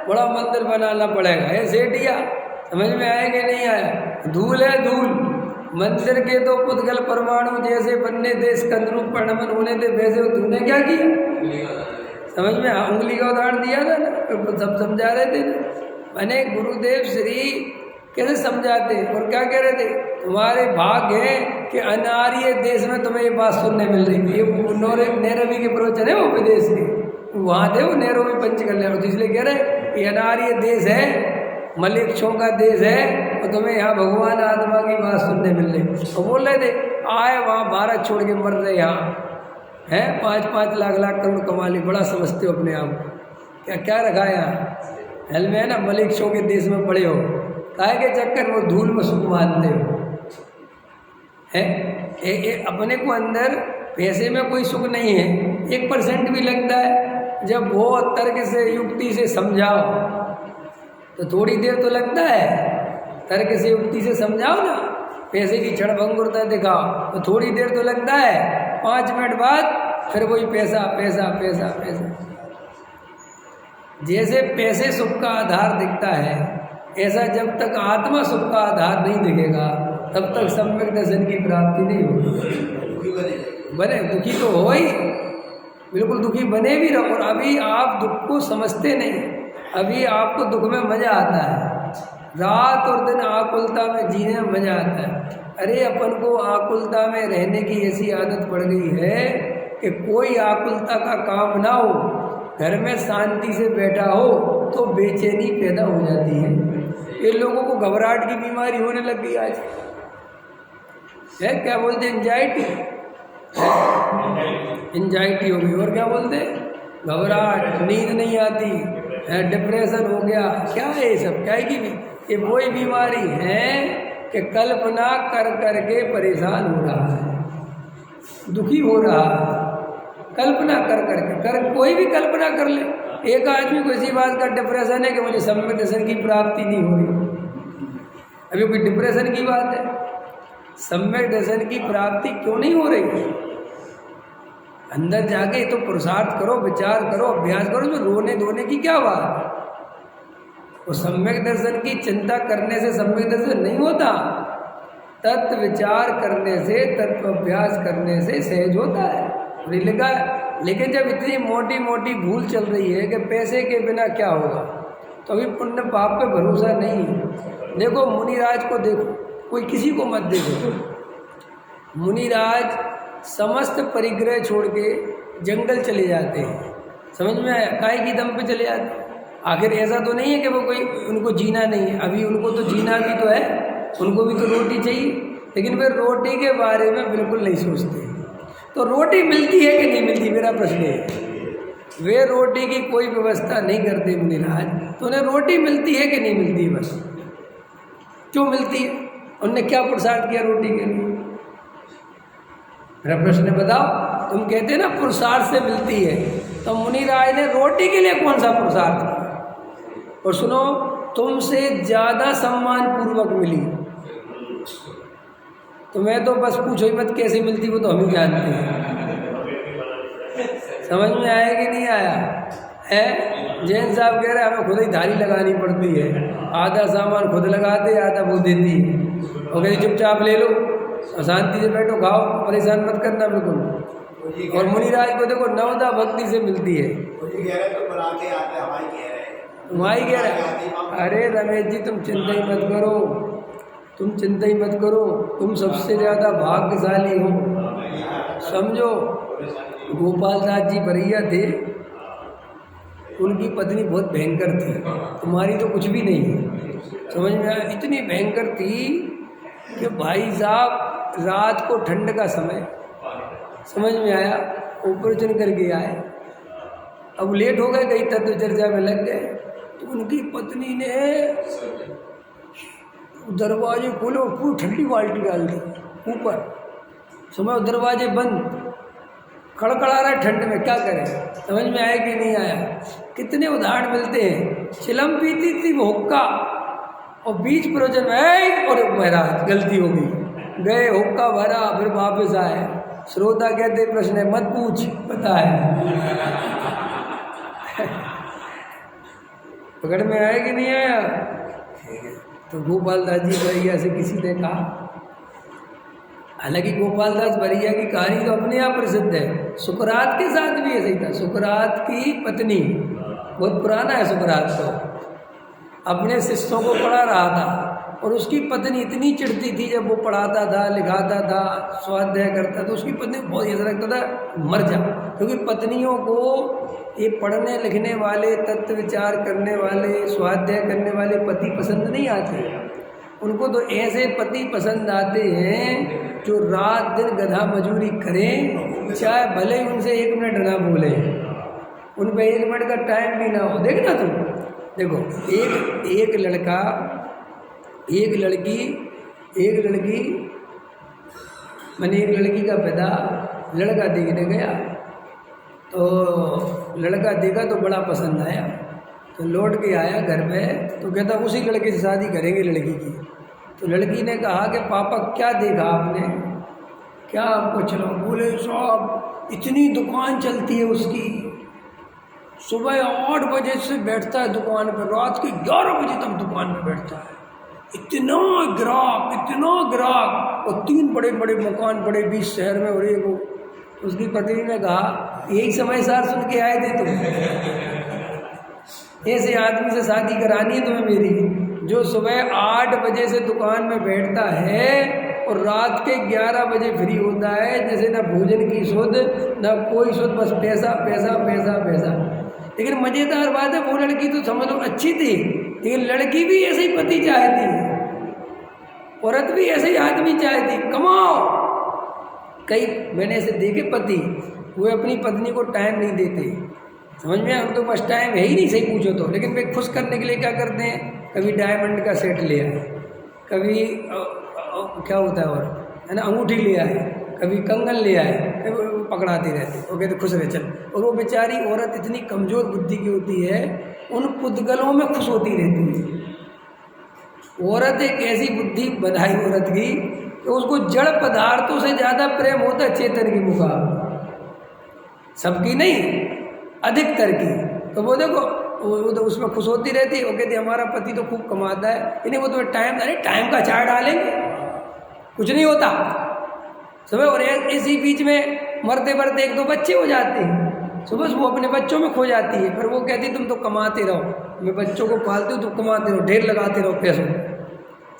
बड़ा मंदिर बनाना पड़ेगा, है सेठिया, समझ में आएगा नहीं आया। धूल है धूल, मंदिर के तो पुद्गल परमाणु जैसे बनने थे, स्कंदरूप परिणमन होने थे, वैसे तूने क्या किया, समझ में, उंगली का उदाहरण दिया था ना, सब समझा रहे थे ना। मैंने गुरुदेव श्री कैसे समझाते और क्या कह रहे थे, तुम्हारे भाग्य है कि अनार्य देश में तुम्हें ये बात सुनने मिल रही थी। ये नैरवी के प्रवचन है वो विदेश के, वहाँ थे वो नैरोबी पंच कल्याण, तो इसलिए कह रहे ये अनार्य देश है, मलिक्षों का देश है, और तुम्हें यहाँ भगवान आत्मा की बात सुनने मिल रही। और बोल रहे थे आए वहाँ भारत छोड़ के मर रहे यहाँ हैं 5-5 लाख करोड़ कमा ले, बड़ा समझते हो अपने आप। क्या क्या रखा है यहाँ? हल में है ना, मलिक शो के देश में पड़े हो, काहे के चक्कर वो धूल में सुख मानते हो है। अपने को अंदर पैसे में कोई सुख नहीं है, 1% भी लगता है। जब वो तर्क से युक्ति से समझाओ तो थोड़ी देर तो लगता है, तर्क से युक्ति से समझाओ ना, पैसे की क्षणभंगुरता दिखाओ तो थोड़ी देर तो लगता है, 5 मिनट बाद फिर वही पैसा पैसा पैसा पैसा। जैसे पैसे सुख का आधार दिखता है, ऐसा जब तक आत्मा सुख का आधार नहीं दिखेगा तब तक सम्यक दर्शन की प्राप्ति नहीं होगी। बने दुखी तो हो ही, बिल्कुल दुखी बने भी रहो। और अभी आप दुख को समझते नहीं, अभी आपको दुख में मजा आता है, रात और दिन आकुलता में जीने में मजा आता है। अरे अपन को आकुलता में रहने की ऐसी आदत पड़ गई है कि कोई आकुलता का काम ना हो, घर में शांति से बैठा हो तो बेचैनी पैदा हो जाती है। ये लोगों को घबराहट की बीमारी होने लग गई आज है, क्या बोलते हैं, एंजाइटी हो गई। और क्या बोलते हैं, घबराहट, नींद नहीं आती है, डिप्रेशन हो गया। क्या है ये सब, क्या है कि ये वही बीमारी है कि कल्पना कर करके परेशान हो रहा है, दुखी हो रहा है, कल्पना कर करके कोई भी कल्पना कर ले। एक आदमी को इसी बात का डिप्रेशन है कि मुझे सम्यक दर्शन की प्राप्ति नहीं हो रही। अभी कोई डिप्रेशन की बात है, सम्यक दर्शन की प्राप्ति क्यों नहीं हो रही? अंदर जाके तो पुरुषार्थ करो, विचार करो, अभ्यास करो, जो रोने धोने की क्या बात है? वो सम्यक दर्शन की चिंता करने से सम्यक दर्शन नहीं होता, तत्व विचार करने से, तत्व अभ्यास करने से सहज होता है। नहीं लिखा है। लेकिन जब इतनी मोटी मोटी भूल चल रही है कि पैसे के बिना क्या होगा, तो अभी पुण्य पाप पे भरोसा नहीं है। देखो मुनिराज को देखो, कोई किसी को मत देखो। मुनिराज समस्त परिग्रह छोड़ के जंगल चले जाते हैं, समझ में आया, काय की दम पे चले जाते हैं। आखिर ऐसा तो नहीं है कि वो कोई उनको जीना नहीं है, अभी उनको तो जीना भी तो है, उनको भी तो रोटी चाहिए, लेकिन वे रोटी के बारे में बिल्कुल नहीं सोचते। तो रोटी मिलती है कि नहीं मिलती, मेरा प्रश्न है। वे रोटी की कोई व्यवस्था नहीं करते मुनिराज, तो उन्हें रोटी मिलती है कि नहीं मिलती? बस क्यों मिलती है? उनने क्या पुरुषार्थ किया रोटी के लिए? मेरा प्रश्न बताओ। तुम कहते ना पुरुषार्थ से मिलती है, तो मुनिराज ने रोटी के लिए कौन सा पुरुषार्थ किया? और सुनो, तुमसे ज़्यादा सम्मान पूर्वक मिली। तुम्हें तो बस पूछो ही मत कैसे मिलती, वो तो हम ही जानते हैं। समझ में आया कि नहीं आया है? जैन साहब कह रहे हैं हमें खुद ही धारी लगानी पड़ती है, आधा सामान खुद लगाते, आधा वो देती है। और कहीं चुपचाप ले लो और शांति से बैठो, खाओ, परेशान मत करना बिल्कुल। और मुनिराज को देखो नवदा भक्ति से मिलती है। वही कह रहे, अरे रमेश जी तुम चिंता ही मत करो, तुम चिंता ही मत करो, तुम सबसे ज़्यादा भाग्यशाली हो। समझो, गोपाल दास जी बरैया थे, उनकी पत्नी बहुत भयंकर थी, तुम्हारी तो कुछ भी नहीं है। समझ में आया? इतनी भयंकर थी कि भाई साहब रात को ठंड का समय, समझ में आया, ऊपर चढ़ करके आए। अब लेट हो गए, कई तत्व चर्चा में लग गए, तो उनकी पत्नी ने दरवाजे खोले और पूरी ठंडी बाल्टी डाल दी ऊपर। समय दरवाजे बंद, खड़खड़ा रहा है ठंड में, क्या करें? समझ में आया कि नहीं आया? कितने उदाहरण मिलते हैं। चिलम पीती थी वो हुक्का, और बीच प्रयोजन में और महाराज गलती हो गई, गए हुक्का भरा, फिर वापस आए। श्रोता कहते प्रश्न है मत पूछ, पता है। पकड़ में आया कि नहीं आया? तो गोपाल दास जी बरैया से किसी ने कहा, हालांकि गोपाल दास बरैया की कहानी तो अपने आप प्रसिद्ध है, सुकरात के साथ भी ऐसे ही था। सुकरात की पत्नी, बहुत पुराना है सुकरात, तो अपने शिष्यों को पढ़ा रहा था, और उसकी पत्नी इतनी चिढ़ती थी जब वो पढ़ाता था, लिखाता था, स्वाध्याय करता, तो उसकी पत्नी बहुत ऐसा लगता था मर जा, क्योंकि पत्नियों को ये पढ़ने लिखने वाले, तत्व विचार करने वाले, स्वाध्याय करने वाले पति पसंद नहीं आते। उनको तो ऐसे पति पसंद आते हैं जो रात दिन गधा मजूरी करें, चाहे भले ही उनसे 1 मिनट ना बोले, उन पे 1 मिनट का टाइम भी ना हो। देखना तुम, देखो एक लड़का, एक लड़की मैंने एक लड़की का पिता लड़का देखने गया, तो लड़का देखा तो बड़ा पसंद आया, तो लौट के आया घर पे, तो कहता उसी लड़के से शादी करेंगे लड़की की। तो लड़की ने कहा कि पापा क्या देखा आपने, क्या आपको चलो? बोले साहब इतनी दुकान चलती है उसकी, सुबह 8 बजे से बैठता है दुकान पर, रात के 11 बजे तक दुकान पर बैठता है, इतना ग्राहक, और 3 बड़े बड़े मकान, बड़े 20 शहर में, और एक वो। उसकी पत्नी ने कहा यही समय सार सुन के आए थे तुम? ऐसे आदमी से शादी करानी है तुम्हें मेरी, जो सुबह 8 बजे से दुकान में बैठता है और रात के 11 बजे फ्री होता है, जैसे ना भोजन की सुध ना कोई सुध, बस पैसा पैसा पैसा पैसा। लेकिन मज़ेदार बात है, वो लड़की तो समझ लो अच्छी थी, लेकिन लड़की भी ऐसे ही पति चाहती है, औरत भी ऐसे ही आदमी चाहती, कमाओ। कई मैंने ऐसे देखे पति, वो अपनी पत्नी को टाइम नहीं देते, समझ में आया? उनको बस टाइम है ही नहीं, सही पूछो तो। लेकिन वे खुश करने के लिए क्या करते हैं, कभी डायमंड का सेट ले आए, कभी क्या होता है और है ना अंगूठी ले आए, कभी कंगन ले आए, कभी पकड़ाते रहते, वो कहते खुश रहे चल। और वो बेचारी औरत इतनी कमज़ोर बुद्धि की होती है, उन पुद्गलों में खुश होती रहती है। औरत एक ऐसी बुद्धि बनाई औरत की कि उसको जड़ पदार्थों से ज़्यादा प्रेम होता है चेतन की मुकाबले, सबकी नहीं अधिकतर की। तो वो देखो वो तो उसमें खुश होती रहती है। वो कहती हमारा पति तो खूब कमाता है, यानी वो तो टाइम का चार्ट डालेंगे, कुछ नहीं होता सुबह। और इसी बीच में मरते मरते 1-2 बच्चे हो जाते हैं, सुबह वो अपने बच्चों में खो जाती है। फिर वो कहती तुम तो कमाते रहो, मैं बच्चों को पालती हूँ, तुम कमाते रहो, ढेर लगाते रहो पैसों।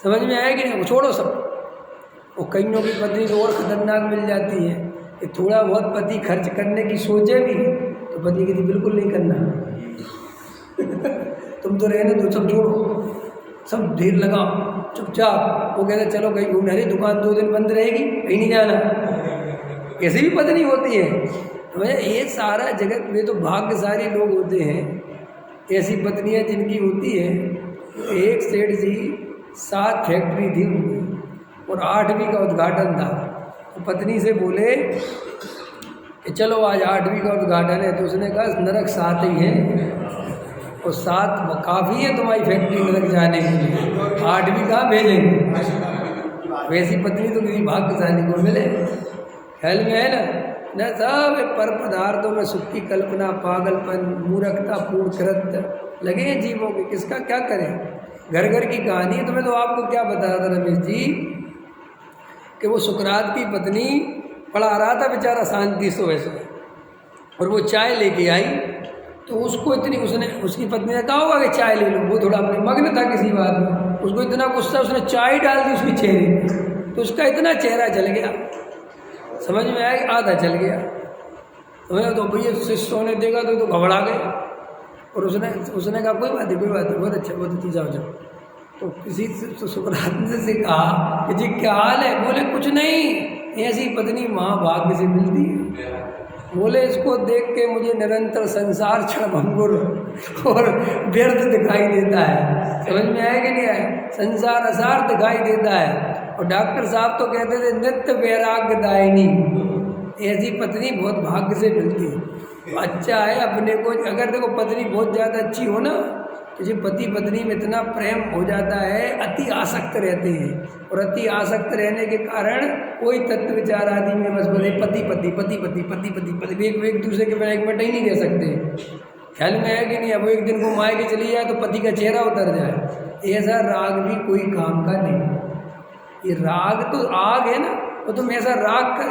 समझ में आया कि नहीं? वो छोड़ो सब। वो कईयों की पत्नी तो और ख़तरनाक मिल जाती है कि थोड़ा बहुत पति खर्च करने की सोचे भी तो पत्नी कहती बिल्कुल नहीं करना तुम तो रहने दो, सब छोड़ो, सब ढेर लगाओ चुपचाप। वो कहते चलो कहीं घूमने, अरे दुकान 2 दिन बंद रहेगी, कहीं नहीं जाना। ऐसी भी पत्नी होती है। तो ये सारा जगत में तो भाग्यशाली लोग होते हैं, ऐसी पत्नियां जिनकी होती है। एक सेठ जी 7 फैक्ट्री थी उनकी और 8वीं का उद्घाटन था। तो पत्नी से बोले कि चलो आज 8वीं का उद्घाटन है। तो उसने कहा नरक 7 ही है, और 7 काफ़ी है तुम्हारी फैक्ट्री नरक जाने के लिए, 8वीं कहाँ भेजेंगे? वैसी पत्नी तो किसी भाग्यशाली को मिले। ख्याल में है ना सब पर पदार्थों में सुख की कल्पना, पागलपन, मूर्खता, पूर्ण कृत्य लगे हैं जीवों के, किसका क्या करें? घर घर की कहानी है। तो मैं तो आपको क्या बता रहा था रमेश जी कि वो सुकरात की पत्नी पढ़ा रहा था बेचारा शांति से वैसे, और वो चाय लेके आई तो उसको इतनी उसकी पत्नी ने कहा होगा कि चाय ले लो, वो थोड़ा अपने मग्न था किसी बात में, उसको इतना गुस्सा, उसने चाय डाल दी उसके चेहरे में, तो उसका इतना चेहरा जल गया, समझ में आया, आधा जल गया। तो भैया शिष्यों ने देखा तो घबरा गए, और उसने कहा कोई बात नहीं, बहुत अच्छा, बहुत अच्छी, जाओ जाओ। तो किसी सुकरात से कहा कि जी क्या हाल है? बोले कुछ नहीं, ऐसी पत्नी महाभाग्य से मिलती है। बोले इसको देख के मुझे निरंतर संसार क्षणभंगुर और व्यर्थ दिखाई देता है। समझ में आया कि नहीं आया? संसार असार दिखाई देता है। और डॉक्टर साहब तो कहते थे नित्य वैराग्यदायिनी, ऐसी पत्नी बहुत भाग्य से मिलती है। अच्छा है अपने को, अगर देखो पत्नी बहुत ज़्यादा अच्छी हो ना, तो पति पत्नी में इतना प्रेम हो जाता है, अति आसक्त रहते हैं, और अति आसक्त रहने के कारण कोई तत्व विचार आदि में बस बोले पति पति पति पति पति पति पति, एक दूसरे के बिना 1 मिनट ही नहीं रह सकते। ख्याल में है कि नहीं? अब एक दिन को माए के चली जाए तो पति का चेहरा उतर जाए, ऐसा राग भी कोई काम का नहीं। ये राग तो आग है ना, तो तुम ऐसा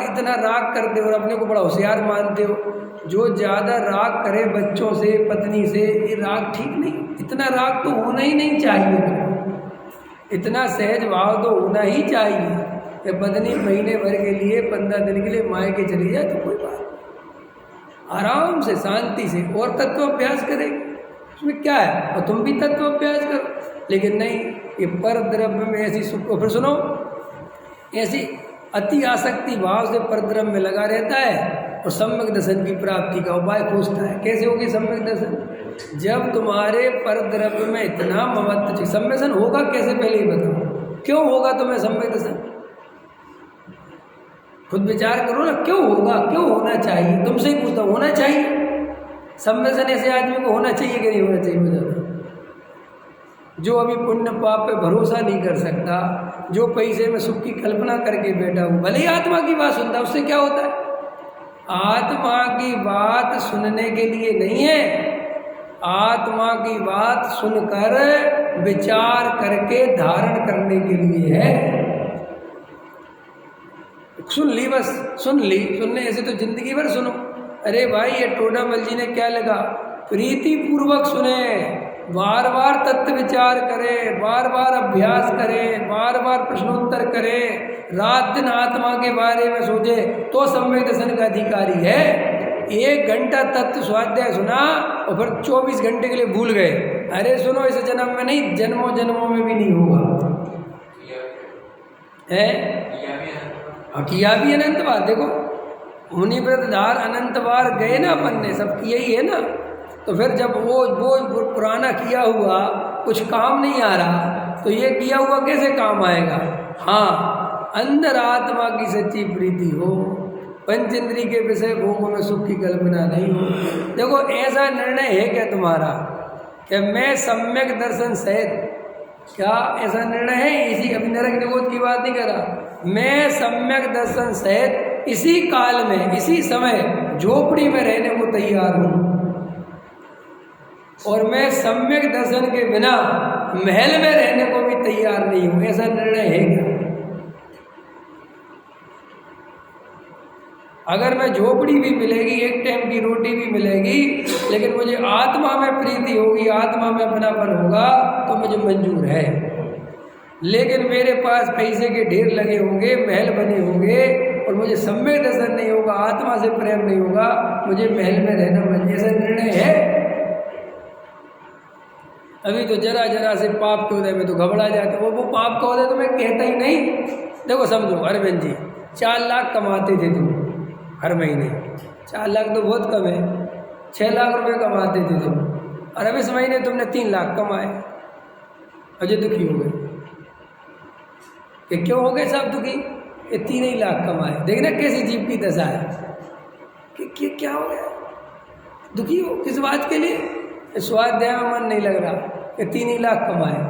इतना राग करते हो और अपने को बड़ा होशियार मानते हो। जो ज़्यादा राग करे बच्चों से, पत्नी से, ये राग ठीक नहीं। इतना राग तो होना ही नहीं चाहिए, इतना सहज भाव तो होना ही चाहिए कि पत्नी महीने भर के लिए 15 दिन के लिए मायके चली जाए तो कोई बात, आराम से शांति से, और तत्व अभ्यास करेगी, उसमें क्या है? और तुम भी तत्व अभ्यास करो। लेकिन नहीं, ये पर द्रव्य में ऐसी सुख, फिर सुनो, ऐसी अति आसक्ति भाव से पर द्रव्य में लगा रहता है और सम्यक दर्शन की प्राप्ति का उपाय खोजता है। कैसे होगी सम्यक दर्शन? जब तुम्हारे पर द्रव्य में इतना ममत्व, सम्यक दर्शन होगा कैसे पहले ही बताओ, क्यों होगा तुम्हें सम्यक दर्शन? खुद विचार करो ना, क्यों होगा, क्यों होना चाहिए? तुमसे ही पूछता हूं, होना चाहिए सम्यक दर्शन? ऐसे आदमी को होना चाहिए कि नहीं होना चाहिए? मुझे जो अभी पुण्य पाप पे भरोसा नहीं कर सकता, जो पैसे में सुख की कल्पना करके बैठा हूँ, भले ही आत्मा की बात सुनता, उससे क्या होता है? आत्मा की बात सुनने के लिए नहीं है, आत्मा की बात सुनकर विचार करके धारण करने के लिए है। सुन ली, बस सुन ली, सुनने ऐसे तो जिंदगी भर सुनो। अरे भाई ये टोडामल जी ने क्या लगा, प्रीति पूर्वक सुने, बार बार तत्व विचार करे, बार बार अभ्यास करे, बार बार प्रश्नोत्तर करे, रात दिन आत्मा के बारे में सोचे, तो सम्यक दर्शन का अधिकारी है। 1 घंटा तत्व स्वाध्याय सुना और फिर 24 घंटे के लिए भूल गए, अरे सुनो, इस जन्म में नहीं, जन्मों जन्मों में भी नहीं होगा। है किया भी अनंत बार, देखो मुनि व्रतधार अनंत बार गए ना, अपन ने सब यही है ना। तो फिर जब वो पुराना किया हुआ कुछ काम नहीं आ रहा, तो ये किया हुआ कैसे काम आएगा? हाँ, अंदर आत्मा की सच्ची प्रीति हो, पंच इंद्री के विषय भोगों में सुख की कल्पना नहीं हो। देखो ऐसा निर्णय है क्या तुम्हारा कि मैं सम्यक दर्शन सहित, क्या ऐसा निर्णय है? इसी अभी नरक निबोध की बात नहीं कर रहा, मैं सम्यक दर्शन सहित इसी काल में, इसी समय झोपड़ी में रहने को तैयार हूँ, और मैं सम्यक दर्शन के बिना महल में रहने को भी तैयार नहीं हूँ। ऐसा निर्णय है क्या? अगर मैं झोपड़ी भी मिलेगी, एक टाइम की रोटी भी मिलेगी, लेकिन मुझे आत्मा में प्रीति होगी, आत्मा में अपनापन होगा, तो मुझे मंजूर है। लेकिन मेरे पास पैसे के ढेर लगे होंगे, महल बने होंगे, और मुझे सम्यक दर्शन नहीं होगा, आत्मा से प्रेम नहीं होगा, मुझे महल में रहना मंजूर। ऐसा निर्णय है? अभी तो जरा जरा से पाप के उदय में तो घबरा जाते, वो पाप का उदय तो मैं कहता ही नहीं। देखो समझो, अरविंद जी 4 लाख कमाते थे तुम हर महीने, 4 लाख तो बहुत कम है, 6 लाख रुपए कमाते थे तुम, और अब इस महीने तुमने 3 लाख कमाए, अजय दुखी हो गए। कि क्यों हो गए सब दुखी? ये 3 ही लाख कमाए। देखना कैसी जीव की दशा है कि क्या हो गया, दुखी हो किस बात के लिए? स्वाध्याय में मन नहीं लग रहा कि 3 ही लाख कमाए।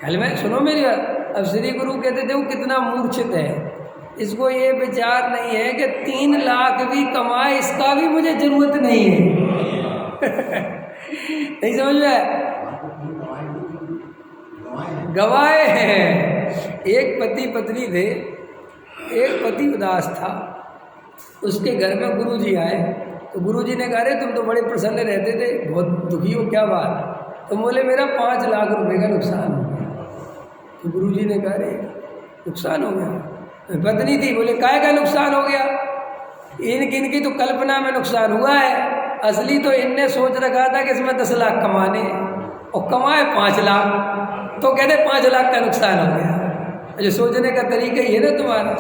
कल में सुनो मेरी बात, अब श्री गुरु कहते थे वो कितना मूर्छित है, इसको ये विचार नहीं है कि 3 लाख भी कमाए, इसका भी मुझे जरूरत नहीं है। नहीं समझ में? गवाए हैं। एक पति पत्नी थे, एक पति उदास था, उसके घर में गुरुजी आए, तो गुरुजी ने कहा, तुम तो बड़े प्रसन्न रहते थे, बहुत दुखी हो, क्या बात? तो बोले मेरा 5 लाख रुपए का नुकसान हो गया। तो गुरुजी ने कहा, नुकसान हो गया? पत्नी थी, बोले काय का नुकसान हो गया? इनकी तो कल्पना में नुकसान हुआ है, असली तो इनने सोच रखा था कि इसमें 10 लाख कमाने, और कमाए 5 लाख, तो कहते 5 लाख का नुकसान हो गया। जो सोचने का तरीका ही है ना तुम्हारा,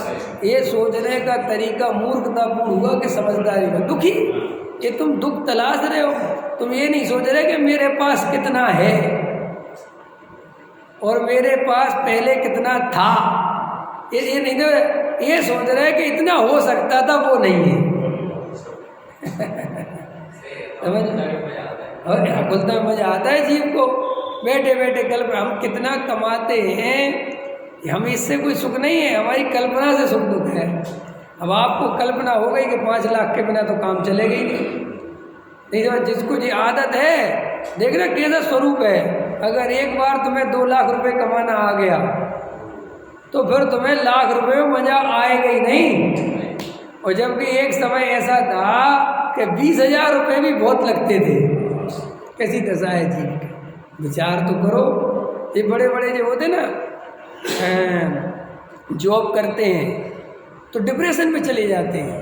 ये सोचने का तरीका मूर्खतापूर्ण हुआ कि समझदारी का? दुखी, ये तुम दुख तलाश रहे हो, तुम ये नहीं सोच रहे कि मेरे पास कितना है और मेरे पास पहले कितना था, ये नहीं दो, ये सोच रहे कि इतना हो सकता था, वो नहीं है। समझ? और बोलता है मजा आता है जीव को, बैठे बैठे कल्पना, हम कितना कमाते हैं, हम इससे कोई सुख नहीं है, हमारी कल्पना से सुख दुख है। अब आपको कल्पना हो गई कि 5 लाख के बिना तो काम चलेगा ही नहीं तो जिसको ये आदत है, देखना कैसा स्वरूप है। अगर एक बार तुम्हें 2 लाख रुपए कमाना आ गया, तो फिर तुम्हें लाख रुपए में मजा आएगा ही नहीं। और जबकि एक समय ऐसा था कि 20,000 रुपये भी बहुत लगते थे। कैसी दशा है जी, विचार तो करो। ये बड़े बड़े जो होते ना, जॉब करते हैं तो डिप्रेशन में चले जाते हैं।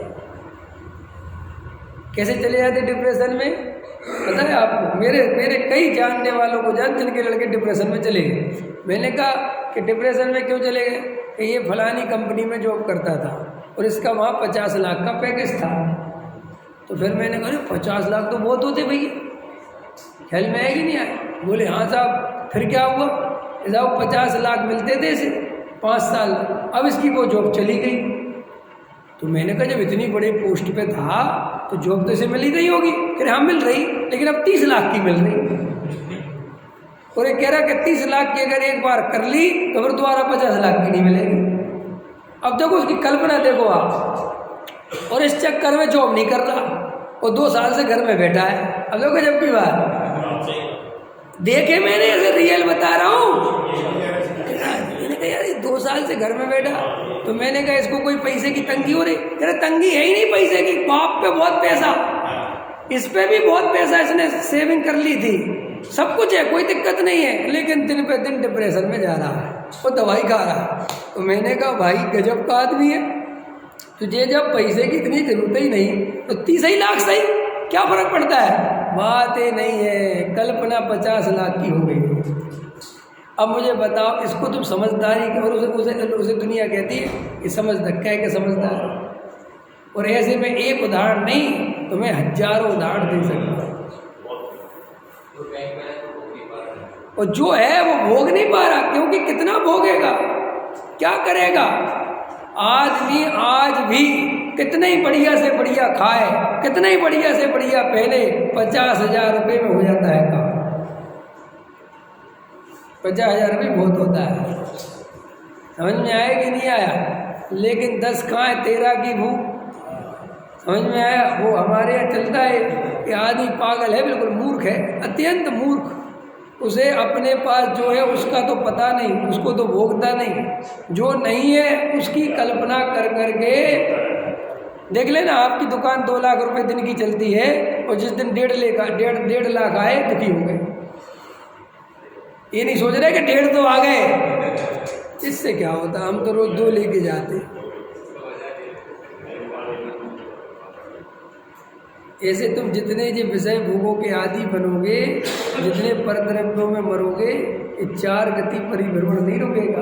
कैसे चले जाते हैं डिप्रेशन में? पता है आपको, मेरे कई जानने वालों को जिनके लड़के डिप्रेशन में चले गए। मैंने कहा कि डिप्रेशन में क्यों चले गए? कि ये फलानी कंपनी में जॉब करता था और इसका वहाँ 50 लाख का पैकेज था। तो फिर मैंने कहा 50 लाख तो बहुत होते भैया, ख्याल में आएगी नहीं आए? बोले हाँ साहब। फिर क्या हुआ? साहब 50 लाख मिलते थे इसे 5 साल, अब इसकी वो जॉब चली गई। तो मैंने कहा जब इतनी बड़े पोस्ट पे था तो जॉब तो इसे मिल ही गई होगी। फिर हाँ मिल रही, लेकिन अब 30 लाख की मिल रही। और ये कह रहा कि 30 लाख की अगर एक बार कर ली तो फिर दोबारा 50 लाख की नहीं मिलेगी। अब देखो उसकी कल्पना देखो आप। और इस चक्कर में जॉब नहीं कर रहा और 2 साल से घर में बैठा है। अब देखो जब की बात देखे मैंने, ऐसे रियल बता रहा हूँ। मैंने कहा यार ये 2 साल से घर में बैठा। तो मैंने कहा इसको कोई पैसे की तंगी हो रही? तेरा तंगी है ही नहीं पैसे की, बाप पे बहुत पैसा, इस पे भी बहुत पैसा इसने सेविंग कर ली थी, सब कुछ है, कोई दिक्कत नहीं है, लेकिन दिन पे दिन डिप्रेशन में जा रहा है, वो दवाई खा रहा है। तो मैंने कहा भाई गजब का आदमी है, तुझे जब पैसे की इतनी जरूरत ही नहीं तो 30 लाख सही, क्या फर्क पड़ता है? बात ही नहीं है, कल्पना 50 लाख की हो गई। अब मुझे बताओ इसको तुम समझदारी और उसे दुनिया कहती है कि समझदार, कह के समझदार। और ऐसे में एक उदाहरण नहीं तुम्हें हजारों उदाहरण दे सकता हूँ। और जो है वो भोग नहीं पा रहा, क्योंकि कितना भोगेगा, क्या करेगा? आदमी आज भी कितने ही बढ़िया से बढ़िया खाए, कितने ही बढ़िया से बढ़िया पहले 50,000 रुपये में हो जाता है काम। 50,000 रुपये बहुत होता है, समझ में आया कि नहीं आया? लेकिन 10 खाए 13 की भूख, समझ में आया? वो हमारे यहाँ चलता है कि आदमी पागल है, बिल्कुल मूर्ख है, अत्यंत मूर्ख। उसे अपने पास जो है उसका तो पता नहीं, उसको तो भोगता नहीं, जो नहीं है उसकी कल्पना कर करके देख लेना। आपकी दुकान 2 लाख रुपए दिन की चलती है और जिस दिन 1.5 लाख आए दुखी हो गए। ये नहीं सोच रहे कि 1.5 तो आ गए, इससे क्या होता? हम तो रोज 2 लेके जाते। ऐसे तुम जितने जो विषय भोगों के आदि बनोगे, जितने परद्रव्यों में मरोगे, ये 4 गति परिभ्रमण नहीं रुकेगा।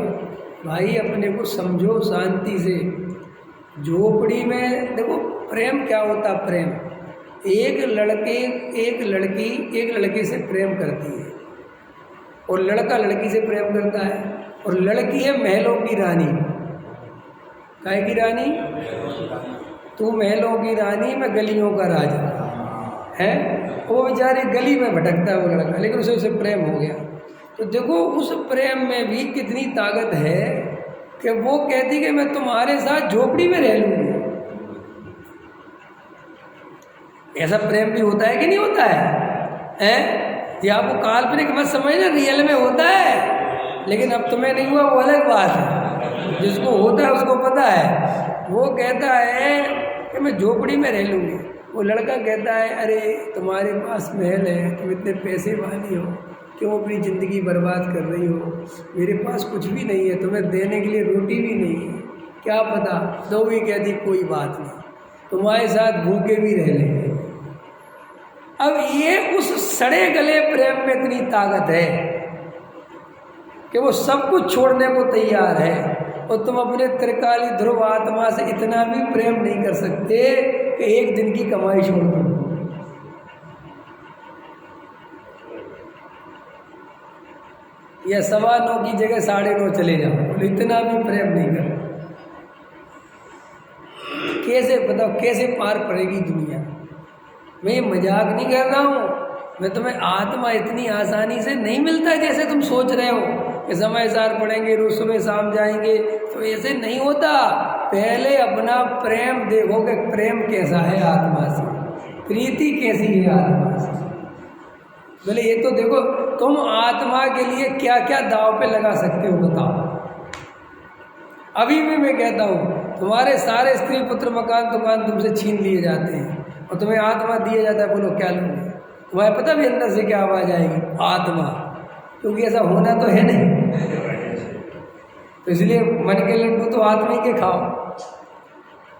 भाई अपने को समझो शांति से। झोपड़ी में देखो प्रेम क्या होता? प्रेम, एक लड़की एक लड़के से प्रेम करती है और लड़का लड़की से प्रेम करता है, और लड़की है महलों की रानी। काय की रानी? तू महलों की रानी, मैं गलियों का राजा है। वो बेचारी गली में भटकता है वो लड़का, लेकिन उसे प्रेम हो गया। तो देखो उस प्रेम में भी कितनी ताकत है कि वो कहती कि मैं तुम्हारे साथ झोपड़ी में रह लूंगी। ऐसा प्रेम भी होता है कि नहीं होता है? ये आपको काल्पनिक मत समझना, रियल में होता है। लेकिन अब तुम्हें नहीं हुआ वो अलग बात है, जिसको होता है उसको पता है। वो कहता है कि मैं झोपड़ी में रह लूँगी। वो लड़का कहता है अरे तुम्हारे पास महल है, तुम इतने पैसे वाली हो, क्यों अपनी ज़िंदगी बर्बाद कर रही हो? मेरे पास कुछ भी नहीं है, तुम्हें देने के लिए रोटी भी नहीं है, क्या पता दो भी। कहती कोई बात नहीं, तुम्हारे साथ भूखे भी रह लेंगे। अब ये उस सड़े गले प्रेम में इतनी ताकत है कि वो सब कुछ छोड़ने को तैयार है, और तुम अपने त्रिकाली ध्रुव आत्मा से इतना भी प्रेम नहीं कर सकते कि एक दिन की कमाई छोड़ दो। या 9:15 की जगह 9:30 चले जाओ, इतना भी प्रेम नहीं कर। कैसे बताओ कैसे पार पड़ेगी दुनिया? मैं ये मजाक नहीं कर रहा हूँ, मैं तुम्हें आत्मा इतनी आसानी से नहीं मिलता जैसे तुम सोच रहे हो कि समय सार पढ़ेंगे, रोज सुबह शाम जाएंगे, तो ऐसे नहीं होता। पहले अपना प्रेम देखो कि प्रेम कैसा है आत्मा से, प्रीति कैसी है आत्मा से। बोले ये तो देखो तुम आत्मा के लिए क्या क्या दाव पे लगा सकते हो बताओ। अभी भी मैं कहता हूँ तुम्हारे सारे स्त्री पुत्र मकान दुकान तुमसे छीन लिए जाते हैं और तुम्हें आत्मा दिया जाता है, बोलो क्या लोगे? तुम्हें पता भी अंदर से क्या आवाज आएगी? आत्मा, क्योंकि ऐसा होना तो है नहीं। तो इसलिए मन के लड्डू तो आत्मा के खाओ।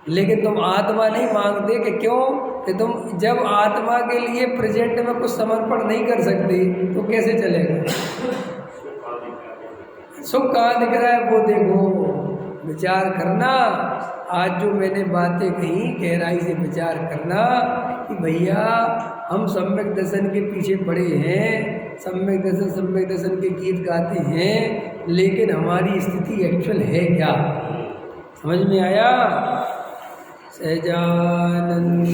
लेकिन तुम आत्मा नहीं मांगते कि क्यों कि तुम जब आत्मा के लिए प्रेजेंट में कुछ समर्पण नहीं कर सकते तो कैसे चलेगा। सुख कहाँ दिख रहा है वो देखो, विचार करना। आज जो मैंने बातें कही गहराई से विचार करना कि भैया हम सम्यक दर्शन के पीछे पड़े हैं, सम्यक दर्शन के गीत गाते हैं, लेकिन हमारी स्थिति एक्चुअल है क्या, समझ में आया। सहजानंद